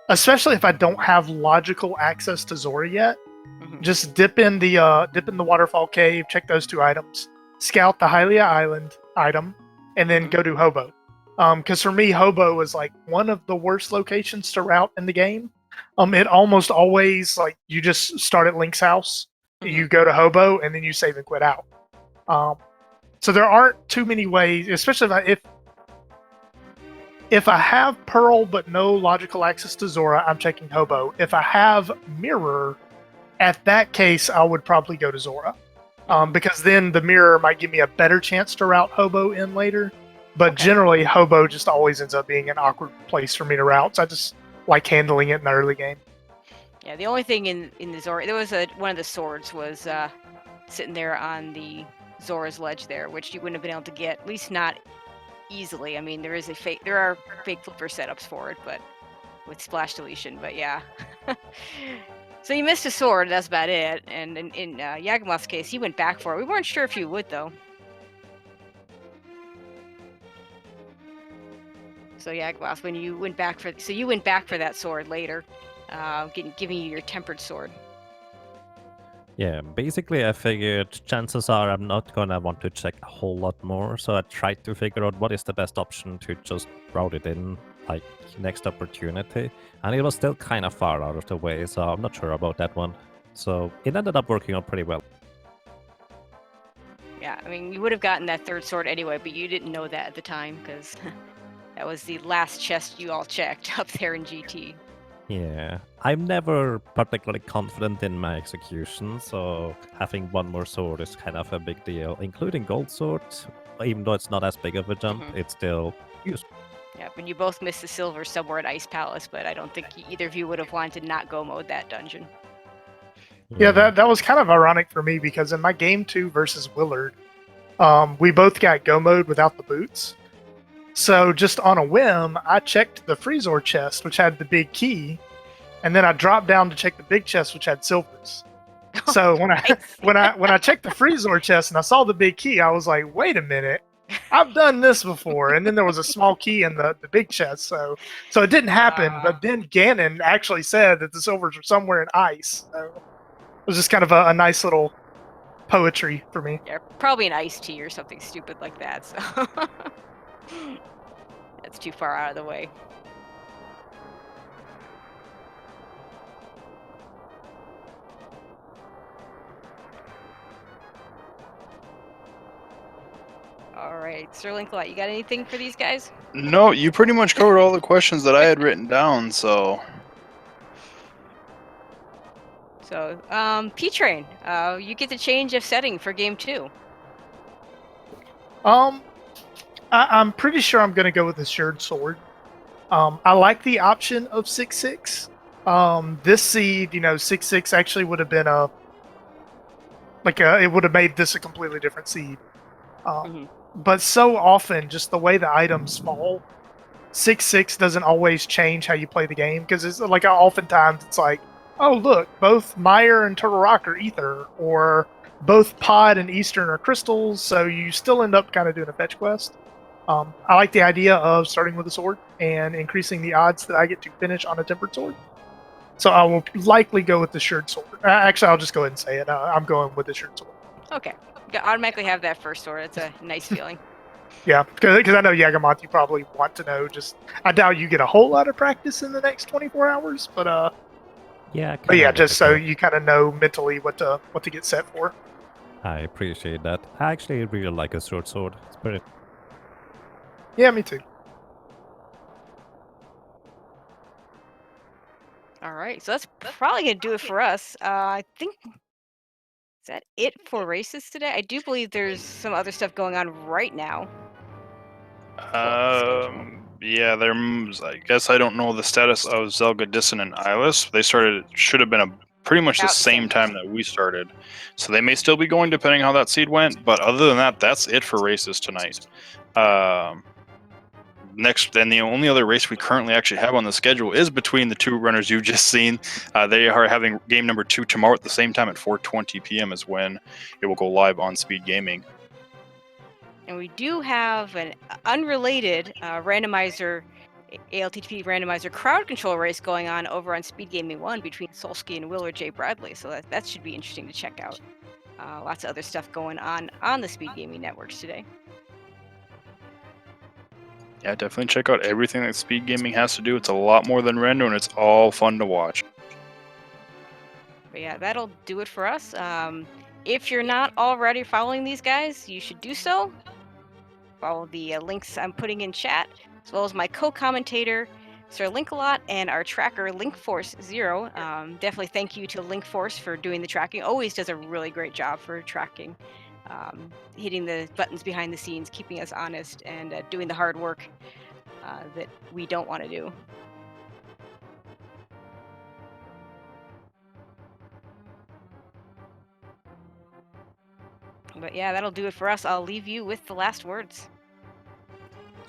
Especially if I don't have logical access to Zora yet. Mhm. Just dip in the waterfall cave, check those 2 items, scout the Hylia Island item, and then go to Hobo. Because for me, Hobo is like one of the worst locations to route in the game. It almost always like you just start at Link's house, you go to Hobo, and then you save and quit out. So there aren't too many ways, especially if I have Pearl but no logical access to Zora, I'm checking Hobo. If I have Mirror, at that case, I would probably go to Zora. Because then the Mirror might give me a better chance to route Hobo in later. But generally, Hobo just always ends up being an awkward place for me to route. So I just like handling it in the early game. Yeah, the only thing in the Zora, there was one of the swords was sitting there on the Zora's ledge there, which you wouldn't have been able to get, at least not easily. I mean, there are fake flipper setups for it, but with splash deletion. But yeah, so you missed a sword. That's about it. And in Yagamoth's case, he went back for it. We weren't sure if you would though. So Yagamoth, when you went back for that sword later, giving you your tempered sword. Yeah, basically I figured chances are I'm not gonna want to check a whole lot more, so I tried to figure out what is the best option to just route it in, like, next opportunity, and it was still kind of far out of the way, so I'm not sure about that one. So it ended up working out pretty well. Yeah, I mean, you would have gotten that 3rd sword anyway, but you didn't know that at the time, because that was the last chest you all checked up there in GT. Yeah, I'm never particularly confident in my execution, so having one more sword is kind of a big deal, including gold sword. Even though it's not as big of a jump, it's still useful. Yeah, and you both missed the silver somewhere at Ice Palace, but I don't think either of you would have wanted to not go mode that dungeon. Yeah, that was kind of ironic for me because in my game 2 versus Willard, we both got go mode without the boots. So just on a whim, I checked the Freezor chest, which had the big key, and then I dropped down to check the big chest, which had silvers. So when I checked the Freezor chest and I saw the big key, I was like, wait a minute, I've done this before. And then there was a small key in the big chest, so it didn't happen. But then Ganon actually said that the silvers were somewhere in ice. So it was just kind of a nice little poetry for me. Yeah, probably an iced tea or something stupid like that. So that's too far out of the way. All right, Sir Linklot, you got anything for these guys? No, you pretty much covered all the questions that I had written down, so... So, P-Train, you get to change a setting for game 2. I'm pretty sure I'm going to go with the Assured Sword. I like the option of 6/6. This seed, 6/6 actually would have been it would have made this a completely different seed. But so often, just the way the items fall, 6/6 doesn't always change how you play the game, because it's like oftentimes it's like, oh look, both Mire and Turtle Rock are ether, or both Pod and Eastern are crystals, so you still end up kind of doing a fetch quest. I like the idea of starting with a sword and increasing the odds that I get to finish on a tempered sword. So I will likely go with the Assured Sword. Actually, I'll just go ahead and say it. I'm going with the Assured Sword. Okay, you automatically have that first sword. It's a nice feeling. Yeah, because I know Yagamoth, you probably want to know. I doubt you get a whole lot of practice in the next 24 hours, but yeah, just so you kind of know mentally what to get set for. I appreciate that. I actually really like a short sword. It's pretty. Yeah, me too. All right, so that's probably gonna do it for us. I think is that it for races today. I do believe there's some other stuff going on right now. Yeah, I guess I don't know the status of Zelda, Dissonant, and Eyeless. They should have been pretty much the same time that we started. So they may still be going depending on how that seed went, but other than that, that's it for races tonight. Next, and the only other race we currently actually have on the schedule is between the two runners you've just seen. They are having game number 2 tomorrow at the same time at 4:20 p.m. is when it will go live on Speed Gaming. And we do have an unrelated randomizer, ALTTP randomizer crowd control race going on over on Speed Gaming 1 between Solsky and Willard J. Bradley. So that should be interesting to check out. Lots of other stuff going on the Speed Gaming networks today. Yeah, definitely check out everything that Speed Gaming has to do. It's a lot more than Rendo, and it's all fun to watch. But yeah, that'll do it for us. If you're not already following these guys, you should do so. Follow the links I'm putting in chat, as well as my co-commentator, Sir Linkalot, and our tracker, LinkForce0. Definitely thank you to LinkForce for doing the tracking. Always does a really great job for tracking. Hitting the buttons behind the scenes, keeping us honest, and doing the hard work that we don't want to do. But yeah, that'll do it for us. I'll leave you with the last words.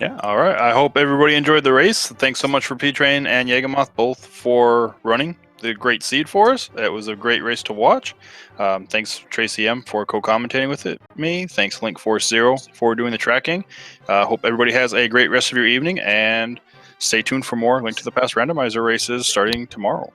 Yeah, all right. I hope everybody enjoyed the race. Thanks so much for P-Train and Yagamoth both for running the great seed for us. It was a great race to watch. Thanks Tracy M for co-commentating with me. Thanks LinkForce0 for doing the tracking. Hope everybody has a great rest of your evening, and stay tuned for more Link to the Past randomizer races starting tomorrow.